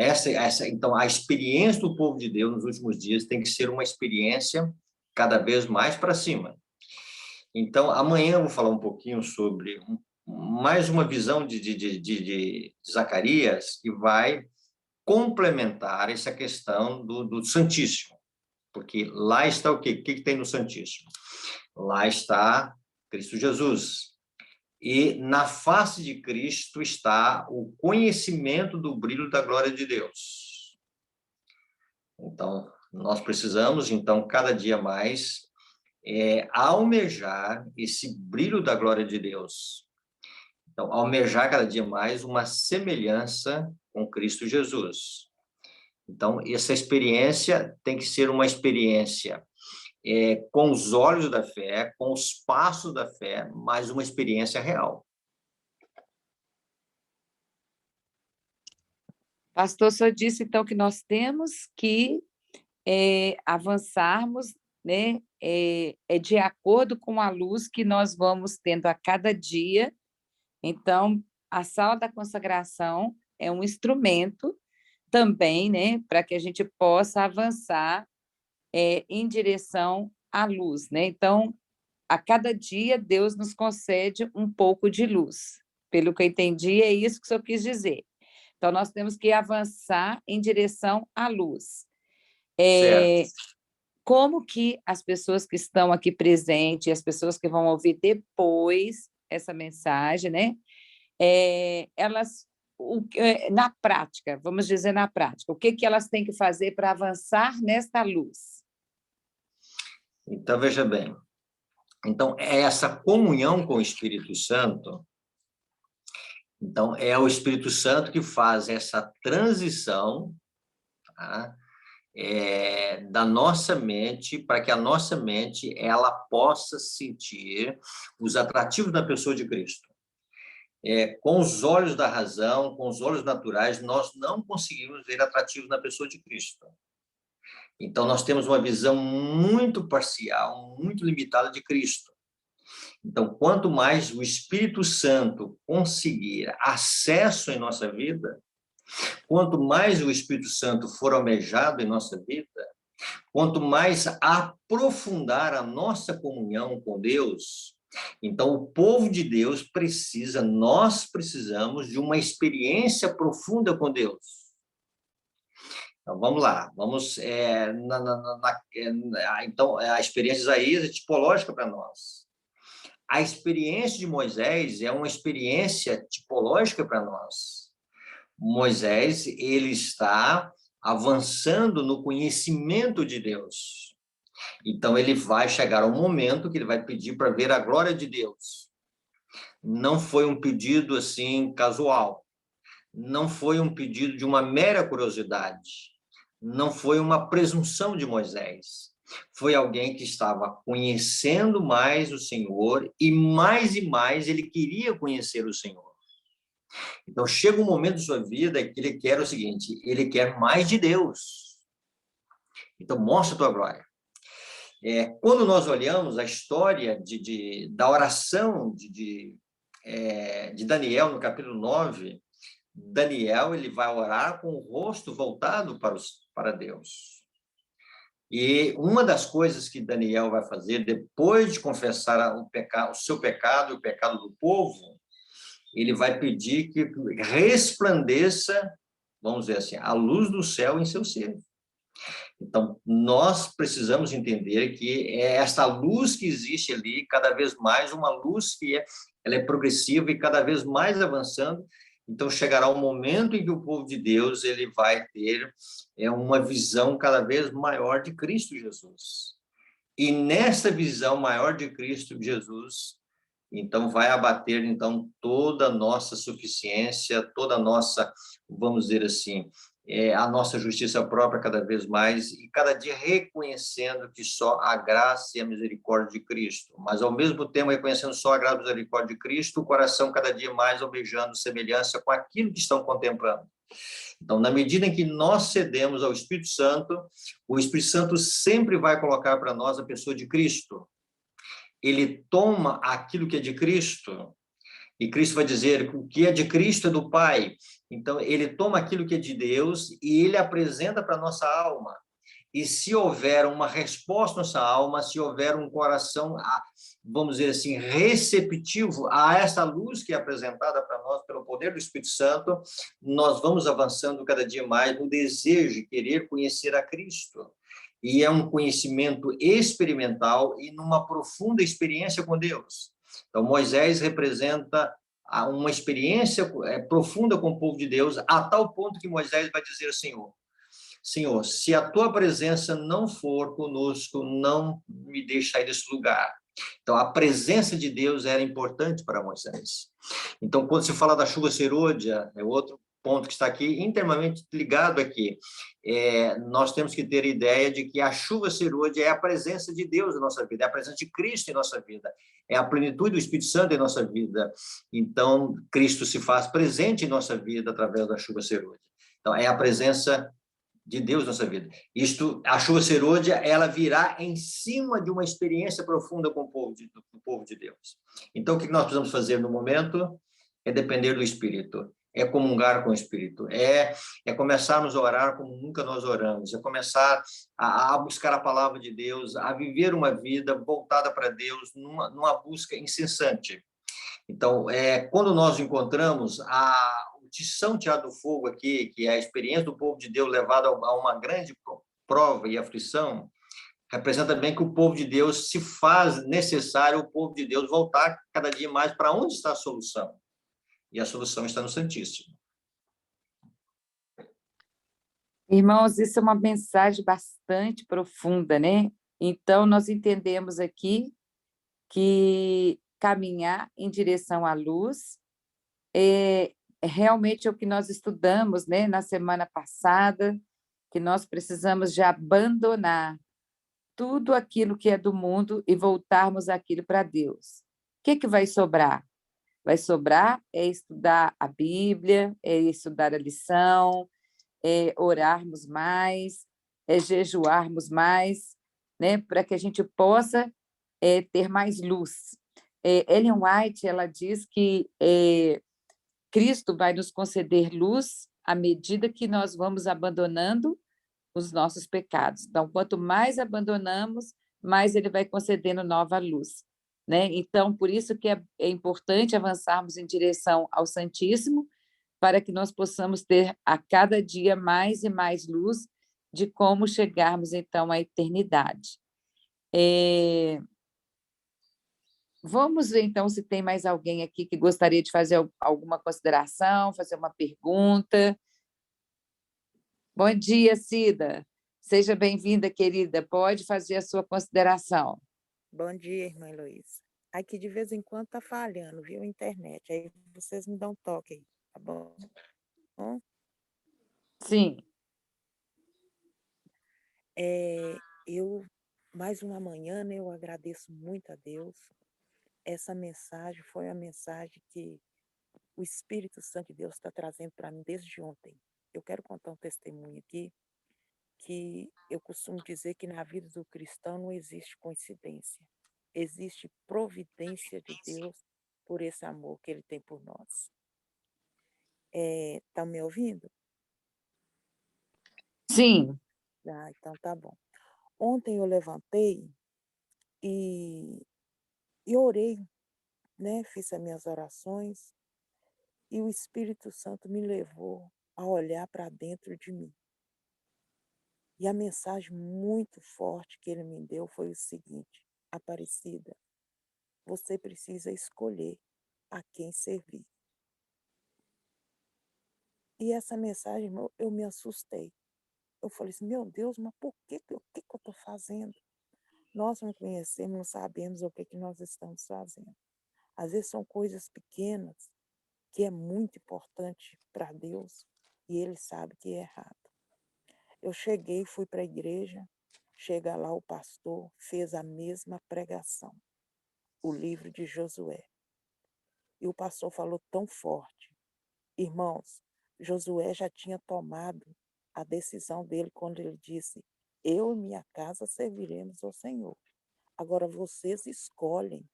então, a experiência do povo de Deus nos últimos dias tem que ser uma experiência cada vez mais para cima. Então, amanhã eu vou falar um pouquinho sobre mais uma visão de Zacarias que vai complementar essa questão do Santíssimo. Porque lá está o quê? O que tem no Santíssimo? Lá está Cristo Jesus. E na face de Cristo está o conhecimento do brilho da glória de Deus. Então, nós precisamos, então, cada dia mais, almejar esse brilho da glória de Deus. Então, almejar cada dia mais uma semelhança com Cristo Jesus. Então, essa experiência tem que ser uma experiência com os olhos da fé, com os passos da fé, mas uma experiência real. Pastor, o senhor disse, então, que nós temos que avançarmos, né, de acordo com a luz que nós vamos tendo a cada dia. Então, a sala da consagração é um instrumento também, né, para que a gente possa avançar em direção à luz, né? Então, a cada dia, Deus nos concede um pouco de luz. Pelo que eu entendi, é isso que o senhor quis dizer. Então, nós temos que avançar em direção à luz. Certo. Como que as pessoas que estão aqui presentes, as pessoas que vão ouvir depois essa mensagem, né? Elas, na prática, vamos dizer na prática, o que elas têm que fazer para avançar nesta luz? Então, veja bem. Então, essa comunhão com o Espírito Santo, então, é o Espírito Santo que faz essa transição, tá? Da nossa mente, para que a nossa mente ela possa sentir os atrativos da pessoa de Cristo. Com os olhos da razão, com os olhos naturais, nós não conseguimos ver atrativos na pessoa de Cristo. Então, nós temos uma visão muito parcial, muito limitada de Cristo. Então, quanto mais o Espírito Santo conseguir acesso em nossa vida, quanto mais o Espírito Santo for almejado em nossa vida, quanto mais aprofundar a nossa comunhão com Deus, então o povo de Deus precisa, nós precisamos de uma experiência profunda com Deus. Então, vamos lá, vamos... então, a experiência de Isaías é tipológica para nós. A experiência de Moisés é uma experiência tipológica para nós. Moisés, ele está avançando no conhecimento de Deus. Então, ele vai chegar ao momento que ele vai pedir para ver a glória de Deus. Não foi um pedido, assim, casual. Não foi um pedido de uma mera curiosidade. Não foi uma presunção de Moisés. Foi alguém que estava conhecendo mais o Senhor e mais ele queria conhecer o Senhor. Então, chega um momento de sua vida que ele quer o seguinte, ele quer mais de Deus. Então, mostra a tua glória. Quando nós olhamos a história da oração de Daniel, no capítulo 9, Daniel ele vai orar com o rosto voltado para Deus. E uma das coisas que Daniel vai fazer, depois de confessar o seu pecado e o pecado do povo, ele vai pedir que resplandeça, vamos dizer assim, a luz do céu em seu ser. Então, nós precisamos entender que é essa luz que existe ali, cada vez mais, uma luz que ela é progressiva e cada vez mais avançando. Então, chegará um momento em que o povo de Deus ele vai ter uma visão cada vez maior de Cristo Jesus. E nessa visão maior de Cristo Jesus, então vai abater então toda a nossa suficiência, toda a nossa, vamos dizer assim, a nossa justiça própria cada vez mais, e cada dia reconhecendo que só a graça e a misericórdia de Cristo, mas ao mesmo tempo reconhecendo só a graça e a misericórdia de Cristo, o coração cada dia mais almejando semelhança com aquilo que estão contemplando. Então, na medida em que nós cedemos ao Espírito Santo, o Espírito Santo sempre vai colocar para nós a pessoa de Cristo. Ele toma aquilo que é de Cristo, e Cristo vai dizer que o que é de Cristo é do Pai. Então, ele toma aquilo que é de Deus e ele apresenta para a nossa alma. E se houver uma resposta na nossa alma, se houver um coração, vamos dizer assim, receptivo a essa luz que é apresentada para nós pelo poder do Espírito Santo, nós vamos avançando cada dia mais no desejo de querer conhecer a Cristo. E é um conhecimento experimental e numa profunda experiência com Deus. Então, Moisés representa uma experiência profunda com o povo de Deus, a tal ponto que Moisés vai dizer ao Senhor: Senhor, se a tua presença não for conosco, não me deixe sair desse lugar. Então, a presença de Deus era importante para Moisés. Então, quando se fala da chuva serôdia, é outro ponto que está aqui, intimamente ligado aqui. Nós temos que ter ideia de que a chuva serôdia é a presença de Deus em nossa vida, é a presença de Cristo em nossa vida, é a plenitude do Espírito Santo em nossa vida. Então, Cristo se faz presente em nossa vida através da chuva serôdia. Então, é a presença de Deus na nossa vida. A chuva serôdia, ela virá em cima de uma experiência profunda com o povo de Deus. Então, o que nós precisamos fazer no momento é depender do Espírito, é comungar com o Espírito, é começarmos a orar como nunca nós oramos, é começar a buscar a palavra de Deus, a viver uma vida voltada para Deus, numa busca incessante. Então, quando nós encontramos o tição tirado do fogo aqui, que é a experiência do povo de Deus levado a uma grande prova e aflição, representa bem que o povo de Deus se faz necessário, o povo de Deus voltar cada dia mais para onde está a solução. E a solução está no Santíssimo. Irmãos, isso é uma mensagem bastante profunda, né? Então, nós entendemos aqui que caminhar em direção à luz é realmente o que nós estudamos, né, na semana passada, que nós precisamos de abandonar tudo aquilo que é do mundo e voltarmos aquilo para Deus. O que vai sobrar? Vai sobrar é estudar a Bíblia, é estudar a lição, é orarmos mais, é jejuarmos mais, né, para que a gente possa ter mais luz. Ellen White, ela diz que Cristo vai nos conceder luz à medida que nós vamos abandonando os nossos pecados. Então, quanto mais abandonamos, mais ele vai concedendo nova luz, né? Então, por isso que é importante avançarmos em direção ao Santíssimo, para que nós possamos ter a cada dia mais e mais luz de como chegarmos, então, à eternidade. Vamos ver, então, se tem mais alguém aqui que gostaria de fazer alguma consideração, fazer uma pergunta. Bom dia, Cida. Seja bem-vinda, querida. Pode fazer a sua consideração. Bom dia, irmã Heloísa. Aqui de vez em quando tá falhando, viu, a internet. Aí vocês me dão um toque aí, tá bom? Sim. Eu, mais uma manhã, né, eu agradeço muito a Deus. Essa mensagem foi a mensagem que o Espírito Santo de Deus está trazendo para mim desde ontem. Eu quero contar um testemunho aqui, que eu costumo dizer que na vida do cristão não existe coincidência. Existe providência de Deus por esse amor que ele tem por nós. Tá me ouvindo? Sim. Ah, então tá bom. Ontem eu levantei e orei, né? Fiz as minhas orações e o Espírito Santo me levou a olhar para dentro de mim. E a mensagem muito forte que ele me deu foi o seguinte: Aparecida, você precisa escolher a quem servir. E essa mensagem, eu me assustei. Eu falei assim, meu Deus, mas o que eu estou fazendo? Nós não conhecemos, não sabemos o que nós estamos fazendo. Às vezes são coisas pequenas que é muito importante para Deus e Ele sabe que é errado. Eu cheguei, fui para a igreja, chega lá o pastor, fez a mesma pregação, o livro de Josué. E o pastor falou tão forte. Irmãos, Josué já tinha tomado a decisão dele quando ele disse, eu e minha casa serviremos ao Senhor. Agora vocês escolhem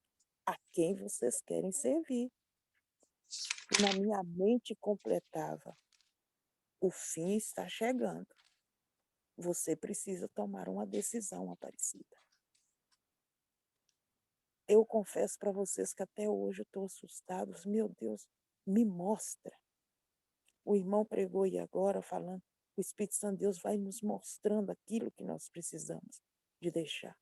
a quem vocês querem servir. E na minha mente completava, o fim está chegando. Você precisa tomar uma decisão, Aparecida. Eu confesso para vocês que até hoje eu estou assustada. Meu Deus, me mostra. O irmão pregou e agora falando, o Espírito Santo de Deus vai nos mostrando aquilo que nós precisamos de deixar.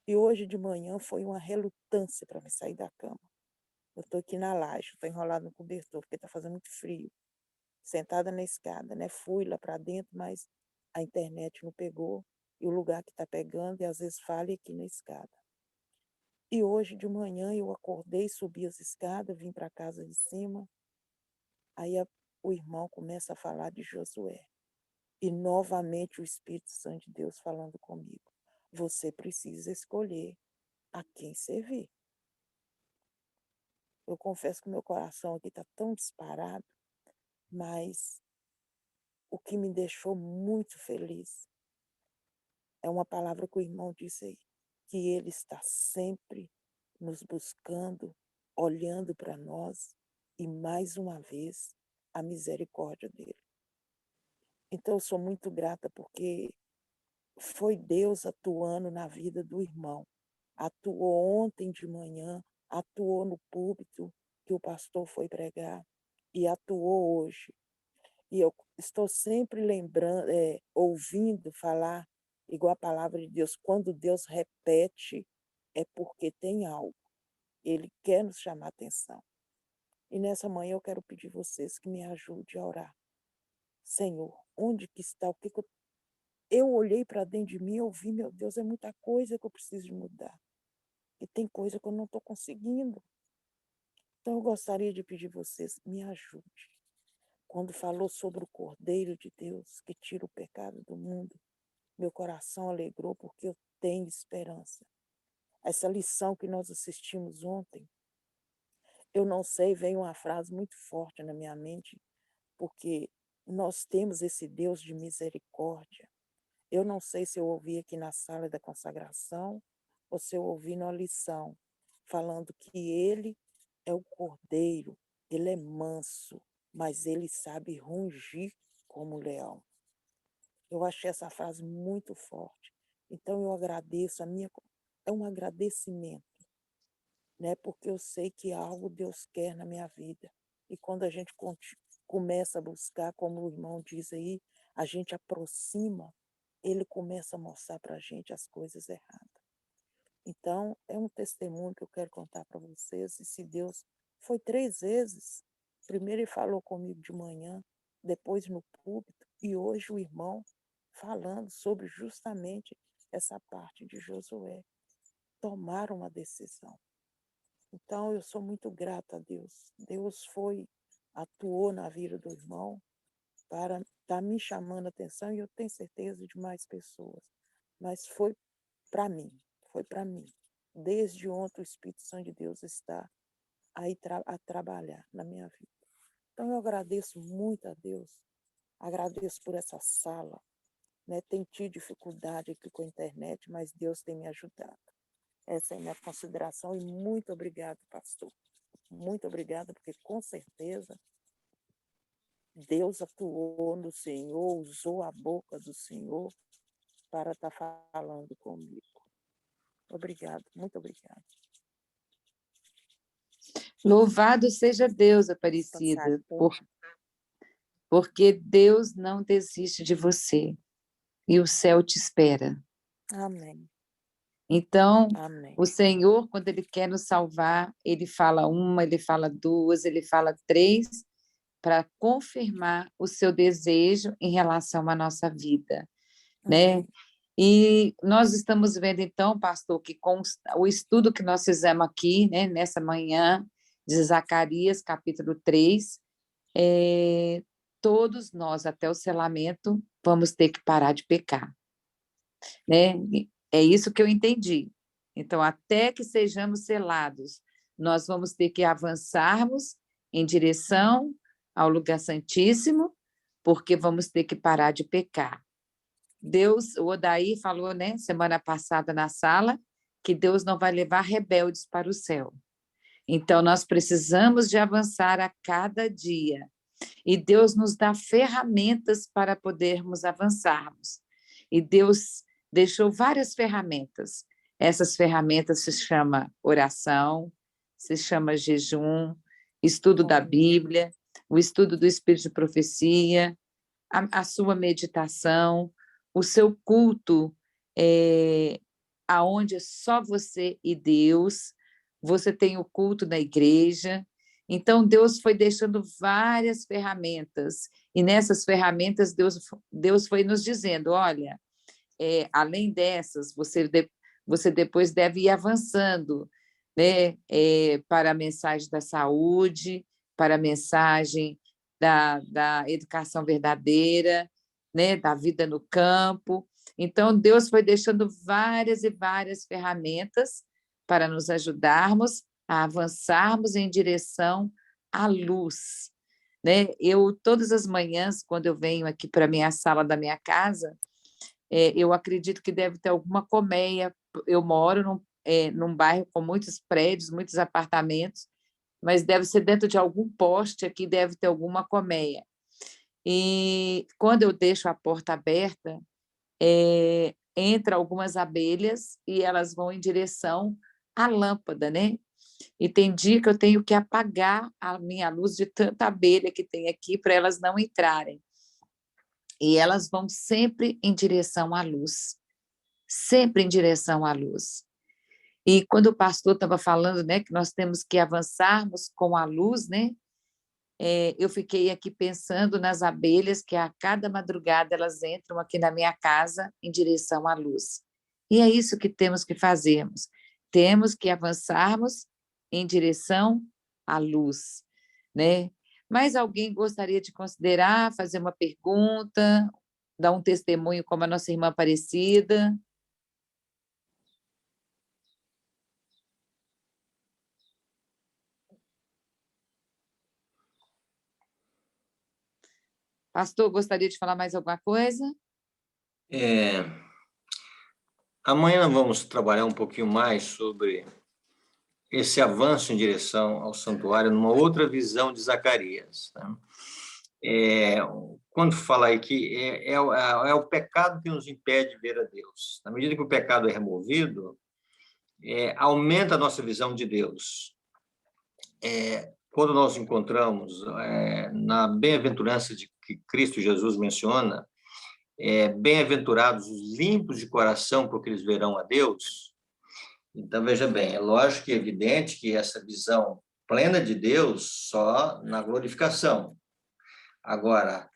E hoje de manhã foi uma relutância para me sair da cama. Eu estou aqui na laje, estou enrolada no cobertor, porque está fazendo muito frio. Sentada na escada, né? Fui lá para dentro, mas a internet não pegou. E o lugar que está pegando, e às vezes falha aqui na escada. E hoje de manhã eu acordei, subi as escadas, vim para a casa de cima. Aí o irmão começa a falar de Josué. E novamente o Espírito Santo de Deus falando comigo. Você precisa escolher a quem servir. Eu confesso que meu coração aqui está tão disparado, mas o que me deixou muito feliz é uma palavra que o irmão disse aí, que ele está sempre nos buscando, olhando para nós e, mais uma vez, a misericórdia dele. Então, eu sou muito grata porque foi Deus atuando na vida do irmão. Atuou ontem de manhã, atuou no púlpito que o pastor foi pregar e atuou hoje. E eu estou sempre lembrando, ouvindo falar, igual a palavra de Deus, quando Deus repete, é porque tem algo. Ele quer nos chamar a atenção. E nessa manhã eu quero pedir vocês que me ajudem a orar. Senhor, onde que está? O que que eu olhei para dentro de mim e ouvi, meu Deus, é muita coisa que eu preciso de mudar. E tem coisa que eu não estou conseguindo. Então eu gostaria de pedir vocês, me ajude. Quando falou sobre o Cordeiro de Deus que tira o pecado do mundo, meu coração alegrou porque eu tenho esperança. Essa lição que nós assistimos ontem, eu não sei, veio uma frase muito forte na minha mente, porque nós temos esse Deus de misericórdia. Eu não sei se eu ouvi aqui na sala da consagração ou se eu ouvi na lição, falando que ele é o Cordeiro, ele é manso, mas ele sabe rugir como leão. Eu achei essa frase muito forte. Então eu agradeço, é um agradecimento, né? Porque eu sei que algo Deus quer na minha vida. E quando a gente começa a buscar, como o irmão diz aí, a gente aproxima, ele começa a mostrar para a gente as coisas erradas. Então, é um testemunho que eu quero contar para vocês. E se Deus foi 3 vezes. Primeiro ele falou comigo de manhã, depois no púlpito, e hoje o irmão falando sobre justamente essa parte de Josué. Tomar uma decisão. Então, eu sou muito grata a Deus. Deus atuou na vida do irmão para estar me chamando a atenção, e eu tenho certeza de mais pessoas. Mas foi para mim, foi para mim. Desde ontem o Espírito Santo de Deus está aí a trabalhar na minha vida. Então eu agradeço muito a Deus, agradeço por essa sala, né? Tem tido dificuldade aqui com a internet, mas Deus tem me ajudado. Essa é a minha consideração e muito obrigada, pastor. Muito obrigada, porque com certeza Deus atuou no Senhor, usou a boca do Senhor para estar falando comigo. Obrigada, muito obrigada. Louvado seja Deus, Aparecida, porque Deus não desiste de você e o céu te espera. Amém. Então, Amém. o Senhor, quando Ele quer nos salvar, Ele fala uma, Ele fala duas, Ele fala 3, para confirmar o seu desejo em relação à nossa vida, né? E nós estamos vendo, então, pastor, que com o estudo que nós fizemos aqui, né, nessa manhã, de Zacarias, capítulo 3, todos nós, até o selamento, vamos ter que parar de pecar, né? É isso que eu entendi. Então, até que sejamos selados, nós vamos ter que avançarmos em direção ao lugar santíssimo, porque vamos ter que parar de pecar. Deus, o Odaí falou, né, semana passada na sala, que Deus não vai levar rebeldes para o céu. Então, nós precisamos de avançar a cada dia. E Deus nos dá ferramentas para podermos avançarmos. E Deus deixou várias ferramentas. Essas ferramentas se chama oração, se chama jejum, estudo da Bíblia, o estudo do Espírito de Profecia, a sua meditação, o seu culto aonde é só você e Deus, você tem o culto da igreja. Então, Deus foi deixando várias ferramentas, e nessas ferramentas Deus foi nos dizendo, olha, além dessas, você depois deve ir avançando, né, para a mensagem da saúde, para a mensagem da educação verdadeira, né, da vida no campo. Então, Deus foi deixando várias e várias ferramentas para nos ajudarmos a avançarmos em direção à luz, né? Todas as manhãs, quando eu venho aqui para a minha sala da minha casa, eu acredito que deve ter alguma colmeia. Eu moro num bairro com muitos prédios, muitos apartamentos, mas deve ser dentro de algum poste aqui, deve ter alguma colmeia. E quando eu deixo a porta aberta, entra algumas abelhas e elas vão em direção à lâmpada, né? E tem dia que eu tenho que apagar a minha luz de tanta abelha que tem aqui para elas não entrarem. E elas vão sempre em direção à luz, sempre em direção à luz. E quando o pastor estava falando, né, que nós temos que avançarmos com a luz, né, eu fiquei aqui pensando nas abelhas que a cada madrugada elas entram aqui na minha casa em direção à luz. E é isso que temos que fazermos. Temos que avançarmos em direção à luz, né? Mas alguém gostaria de considerar, fazer uma pergunta, dar um testemunho como a nossa irmã Aparecida? Pastor, gostaria de falar mais alguma coisa? Amanhã vamos trabalhar um pouquinho mais sobre esse avanço em direção ao santuário, numa outra visão de Zacarias, né? Quando fala aí que é o pecado que nos impede de ver a Deus. Na medida que o pecado é removido, aumenta a nossa visão de Deus. Quando nós encontramos na bem-aventurança de que Cristo Jesus menciona, bem-aventurados os limpos de coração, porque eles verão a Deus. Então, veja bem, é lógico e evidente que essa visão plena de Deus só na glorificação. Agora,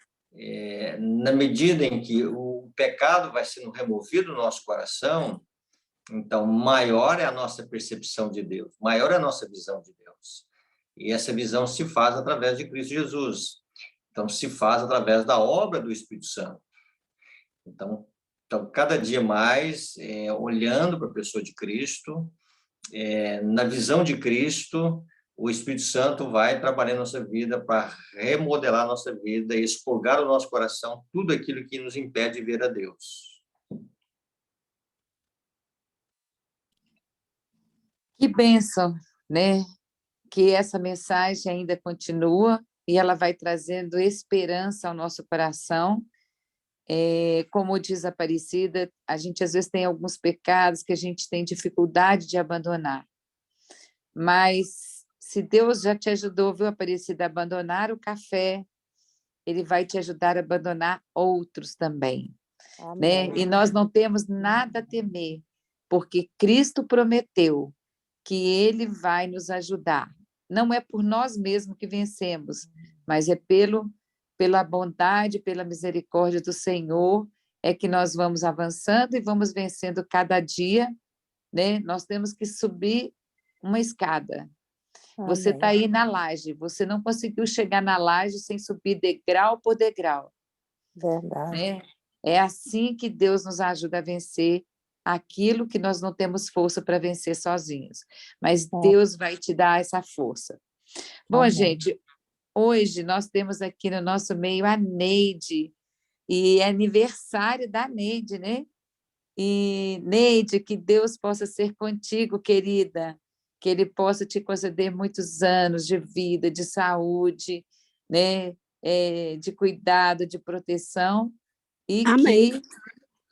na medida em que o pecado vai sendo removido do nosso coração, então, maior é a nossa percepção de Deus, maior é a nossa visão de Deus. E essa visão se faz através de Cristo Jesus. Então, se faz através da obra do Espírito Santo. Então cada dia mais, olhando para a pessoa de Cristo, na visão de Cristo, o Espírito Santo vai trabalhar na nossa vida para remodelar a nossa vida e expurgar o nosso coração tudo aquilo que nos impede de ver a Deus. Que bênção, né? Que essa mensagem ainda continua e ela vai trazendo esperança ao nosso coração. Como diz a Aparecida, a gente às vezes tem alguns pecados que a gente tem dificuldade de abandonar. Mas se Deus já te ajudou, viu, Aparecida, a abandonar o café, Ele vai te ajudar a abandonar outros também. Né? E nós não temos nada a temer, porque Cristo prometeu que Ele vai nos ajudar. Não é por nós mesmos que vencemos, mas é pela bondade, pela misericórdia do Senhor, é que nós vamos avançando e vamos vencendo cada dia, né? Nós temos que subir uma escada. Você está aí na laje, você não conseguiu chegar na laje sem subir degrau por degrau. Verdade. Né? É assim que Deus nos ajuda a vencer aquilo que nós não temos força para vencer sozinhos. Mas Deus vai te dar essa força. Bom, gente, hoje nós temos aqui no nosso meio a Neide, e é aniversário da Neide, né? E, Neide, que Deus possa ser contigo, querida, que Ele possa te conceder muitos anos de vida, de saúde, né? De cuidado, de proteção, e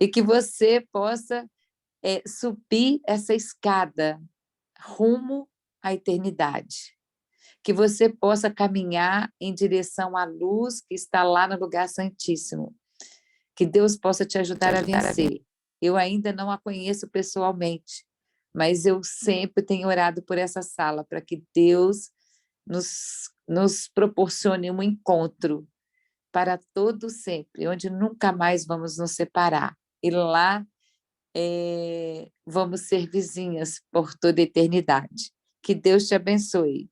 que você possa subir essa escada rumo à eternidade. Que você possa caminhar em direção à luz que está lá no lugar santíssimo. Que Deus possa te ajudar a vencer. Eu ainda não a conheço pessoalmente, mas eu sempre tenho orado por essa sala, para que Deus nos proporcione um encontro para todo sempre, onde nunca mais vamos nos separar. E lá vamos ser vizinhas por toda a eternidade. Que Deus te abençoe.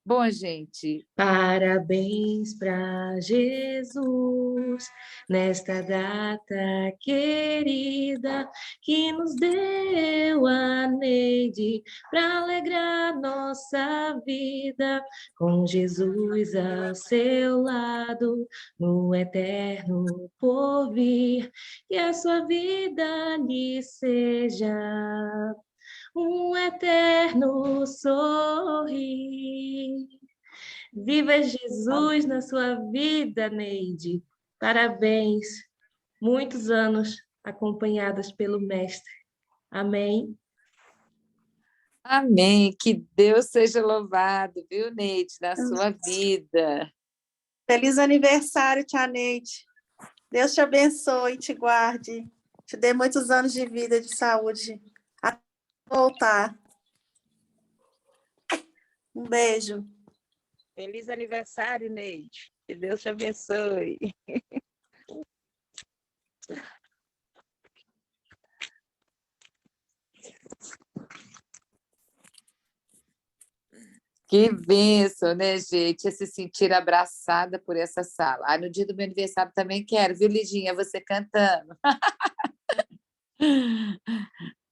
Bom, gente, Parabéns para Jesus nesta data querida que nos deu a Neide para alegrar nossa vida com Jesus ao seu lado no eterno porvir, que a sua vida lhe seja um eterno sorrir. Viva Jesus na sua vida, Neide. Parabéns. Muitos anos acompanhadas pelo Mestre. Amém. amém. Que Deus seja louvado, viu, Neide, na sua vida. Feliz aniversário, tia Neide. Deus te abençoe, te guarde, te dê muitos anos de vida e de saúde. Até voltar. Um beijo. Feliz aniversário, Neide. Que Deus te abençoe. Que bênção, né, gente? É se sentir abraçada por essa sala. Ah, no dia do meu aniversário também quero, viu, Lidinha? Você cantando.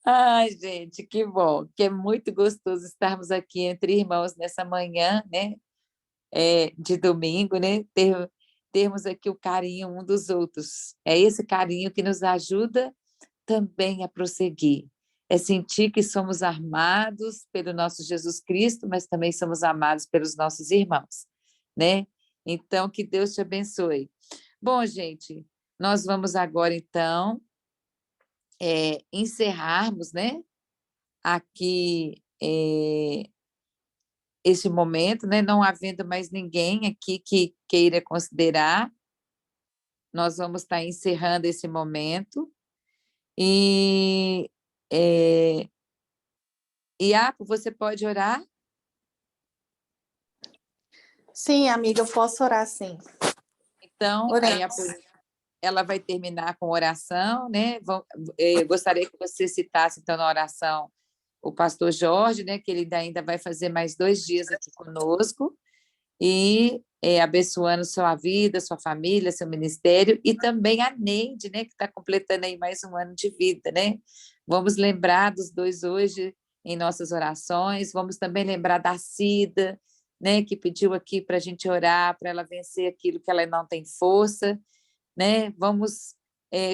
Ai, gente, que bom, que é muito gostoso estarmos aqui entre irmãos nessa manhã, né? De domingo, né? Termos aqui o carinho um dos outros. É esse carinho que nos ajuda também a prosseguir. É sentir que somos amados pelo nosso Jesus Cristo, mas também somos amados pelos nossos irmãos, né? Então, que Deus te abençoe. Bom, gente, nós vamos agora, então, encerrarmos, né? Aqui este momento, né? Não havendo mais ninguém aqui que queira considerar, nós vamos estar encerrando esse momento. E Iapo, você pode orar? Sim, amiga, eu posso orar, sim. Então, a Iapo, ela vai terminar com oração, né? Eu gostaria que você citasse, então, na oração, o pastor Jorge, né? Que ele ainda vai fazer mais 2 dias aqui conosco, e abençoando sua vida, sua família, seu ministério, e também a Neide, né? Que está completando aí mais um ano de vida, né? Vamos lembrar dos 2 hoje em nossas orações, vamos também lembrar da Cida, né? Que pediu aqui para a gente orar, para ela vencer aquilo que ela não tem força, né? Vamos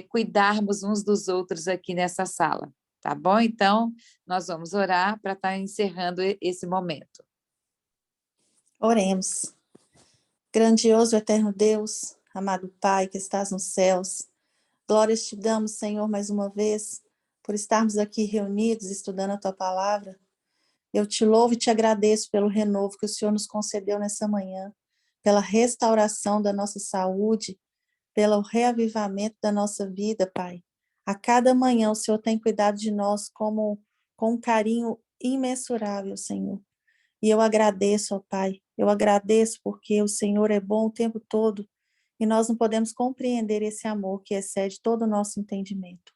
cuidarmos uns dos outros aqui nessa sala, tá bom? Então, nós vamos orar para estar encerrando esse momento. Oremos. Grandioso eterno Deus, amado Pai que estás nos céus, glórias te damos, Senhor, mais uma vez, por estarmos aqui reunidos estudando a tua palavra. Eu te louvo e te agradeço pelo renovo que o Senhor nos concedeu nessa manhã, pela restauração da nossa saúde, pelo reavivamento da nossa vida, Pai. A cada manhã o Senhor tem cuidado de nós com um carinho imensurável, Senhor. E eu agradeço, ó Pai, eu agradeço porque o Senhor é bom o tempo todo e nós não podemos compreender esse amor que excede todo o nosso entendimento.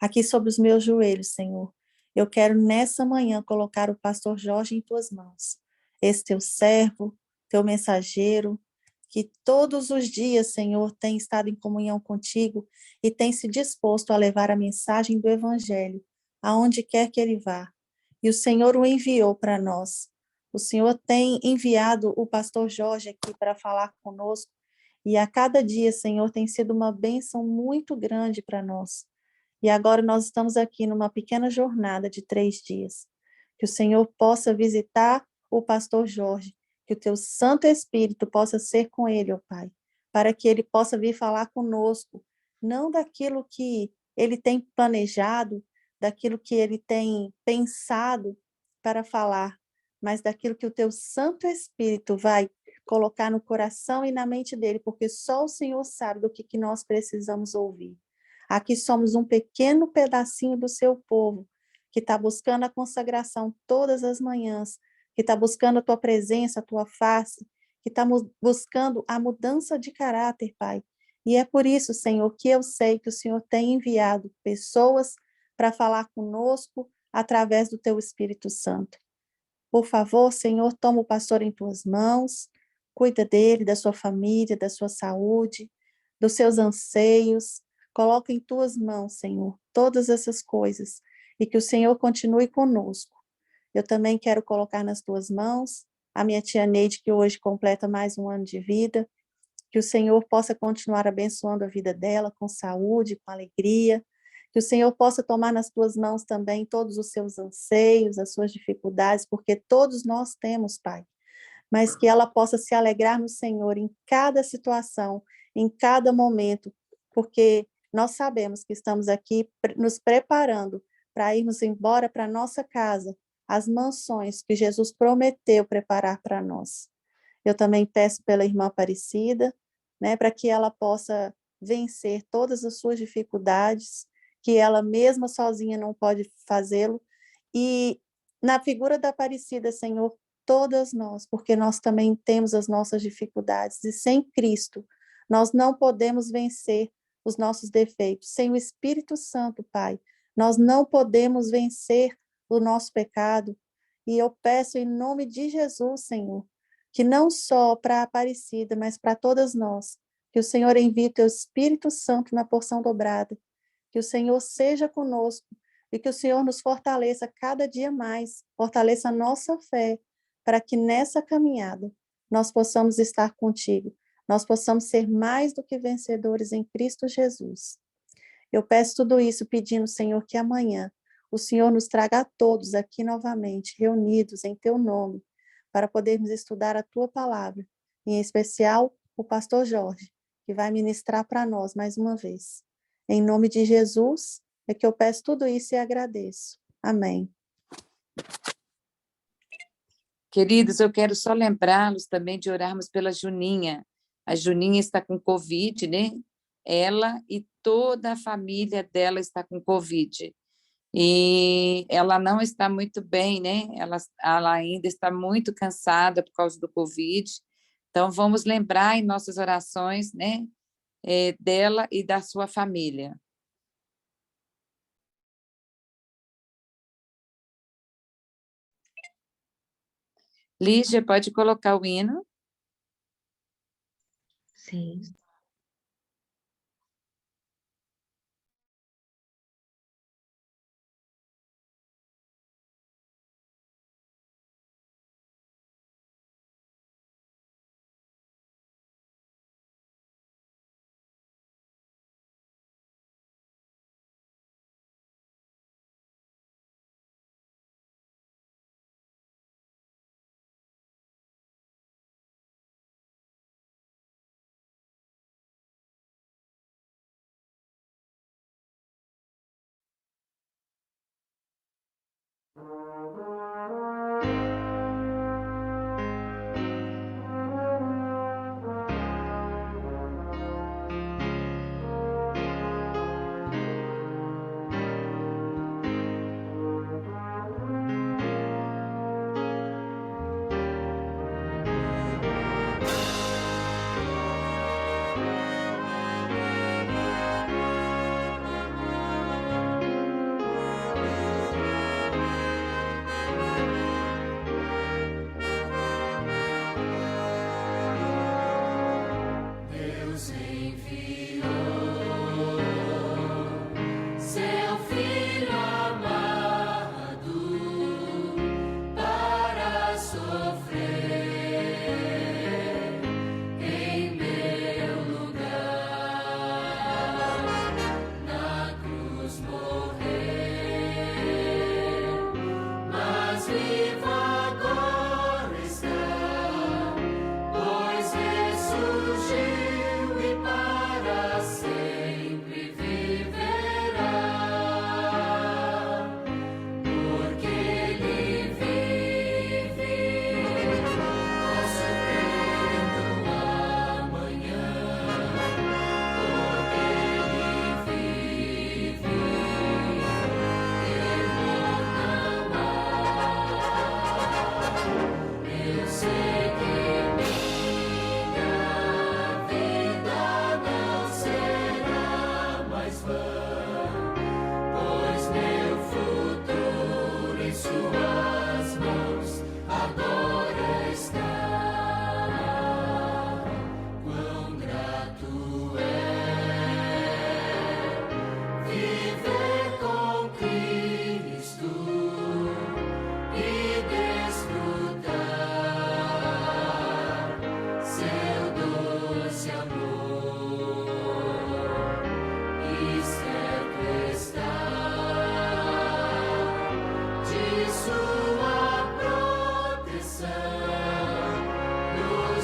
Aqui sobre os meus joelhos, Senhor, eu quero nessa manhã colocar o pastor Jorge em tuas mãos, esse teu servo, teu mensageiro, que todos os dias, Senhor, tem estado em comunhão contigo e tem se disposto a levar a mensagem do Evangelho aonde quer que ele vá. E o Senhor o enviou para nós. O Senhor tem enviado o pastor Jorge aqui para falar conosco e a cada dia, Senhor, tem sido uma bênção muito grande para nós. E agora nós estamos aqui numa pequena jornada de 3 dias. Que o Senhor possa visitar o pastor Jorge, que o teu Santo Espírito possa ser com ele, ó Pai, para que ele possa vir falar conosco, não daquilo que ele tem planejado, daquilo que ele tem pensado para falar, mas daquilo que o teu Santo Espírito vai colocar no coração e na mente dele, porque só o Senhor sabe do que nós precisamos ouvir. Aqui somos um pequeno pedacinho do seu povo, que está buscando a consagração todas as manhãs, que está buscando a tua presença, a tua face, que está buscando a mudança de caráter, Pai. E é por isso, Senhor, que eu sei que o Senhor tem enviado pessoas para falar conosco através do teu Espírito Santo. Por favor, Senhor, toma o pastor em tuas mãos, cuida dele, da sua família, da sua saúde, dos seus anseios. Coloca em tuas mãos, Senhor, todas essas coisas e que o Senhor continue conosco. Eu também quero colocar nas tuas mãos a minha tia Neide, que hoje completa mais um ano de vida, que o Senhor possa continuar abençoando a vida dela com saúde, com alegria, que o Senhor possa tomar nas tuas mãos também todos os seus anseios, as suas dificuldades, porque todos nós temos, Pai, mas que ela possa se alegrar no Senhor em cada situação, em cada momento, porque nós sabemos que estamos aqui nos preparando para irmos embora para nossa casa, as mansões que Jesus prometeu preparar para nós. Eu também peço pela irmã Aparecida, né, para que ela possa vencer todas as suas dificuldades, que ela mesma sozinha não pode fazê-lo, e na figura da Aparecida, Senhor, todas nós, porque nós também temos as nossas dificuldades, e sem Cristo, nós não podemos vencer os nossos defeitos. Sem o Espírito Santo, Pai, nós não podemos vencer o nosso pecado, e eu peço em nome de Jesus, Senhor, que não só para a Aparecida, mas para todas nós, que o Senhor envie o teu Espírito Santo na porção dobrada, que o Senhor seja conosco e que o Senhor nos fortaleça cada dia mais, fortaleça a nossa fé, para que nessa caminhada nós possamos estar contigo, nós possamos ser mais do que vencedores em Cristo Jesus. Eu peço tudo isso pedindo, Senhor, que amanhã o Senhor nos traga a todos aqui novamente, reunidos em teu nome, para podermos estudar a tua palavra, em especial o pastor Jorge, que vai ministrar para nós mais uma vez. Em nome de Jesus, é que eu peço tudo isso e agradeço. Amém. Queridos, eu quero só lembrá-los também de orarmos pela Juninha. A Juninha está com Covid, né? Ela e toda a família dela está com Covid. E ela não está muito bem, né? Ela ainda está muito cansada por causa do Covid. Então, vamos lembrar em nossas orações, né? Dela e da sua família. Lígia, pode colocar o hino? Sim.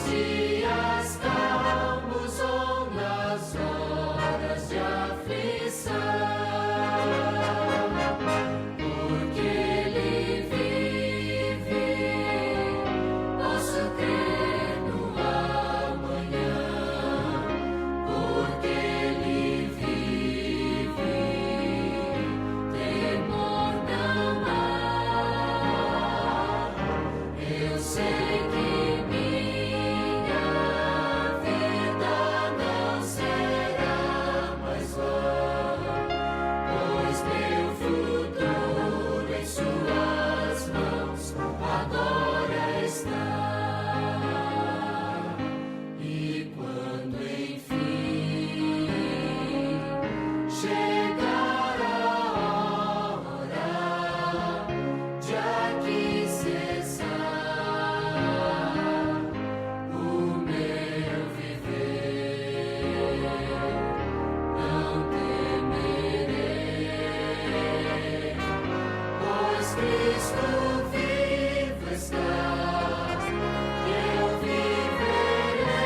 dias calmos ou nas horas de aflição, porque Ele vive, posso crer no amanhã, porque Ele vive, temor não há. Eu sei que minha vida não será mais vã, pois meu futuro em Suas mãos agora está. E quando enfim chegar a hora de aqui cessar o meu viver, não temerei, pois Cristo vivo está. Eu viverei,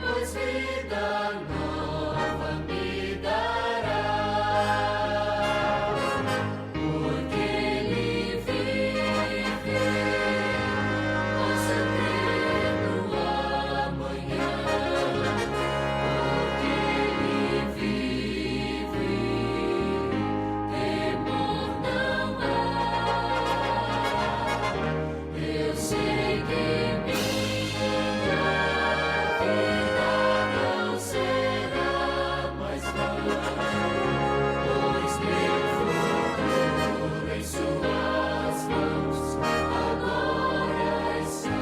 pois vida nova me dará, porque Ele vive, posso crer no amanhã, porque Ele vive, temor não há. Eu sei que minha vida não será mais vã, pois meu futuro em Suas mãos agora está.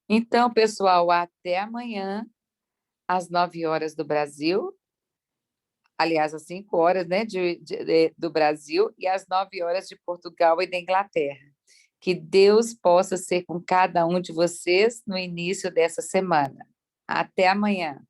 Então, pessoal, até amanhã, às 9 horas do Brasil, aliás, às 5 horas, né, do Brasil, e às 9 horas de Portugal e da Inglaterra. Que Deus possa ser com cada um de vocês no início dessa semana. Até amanhã.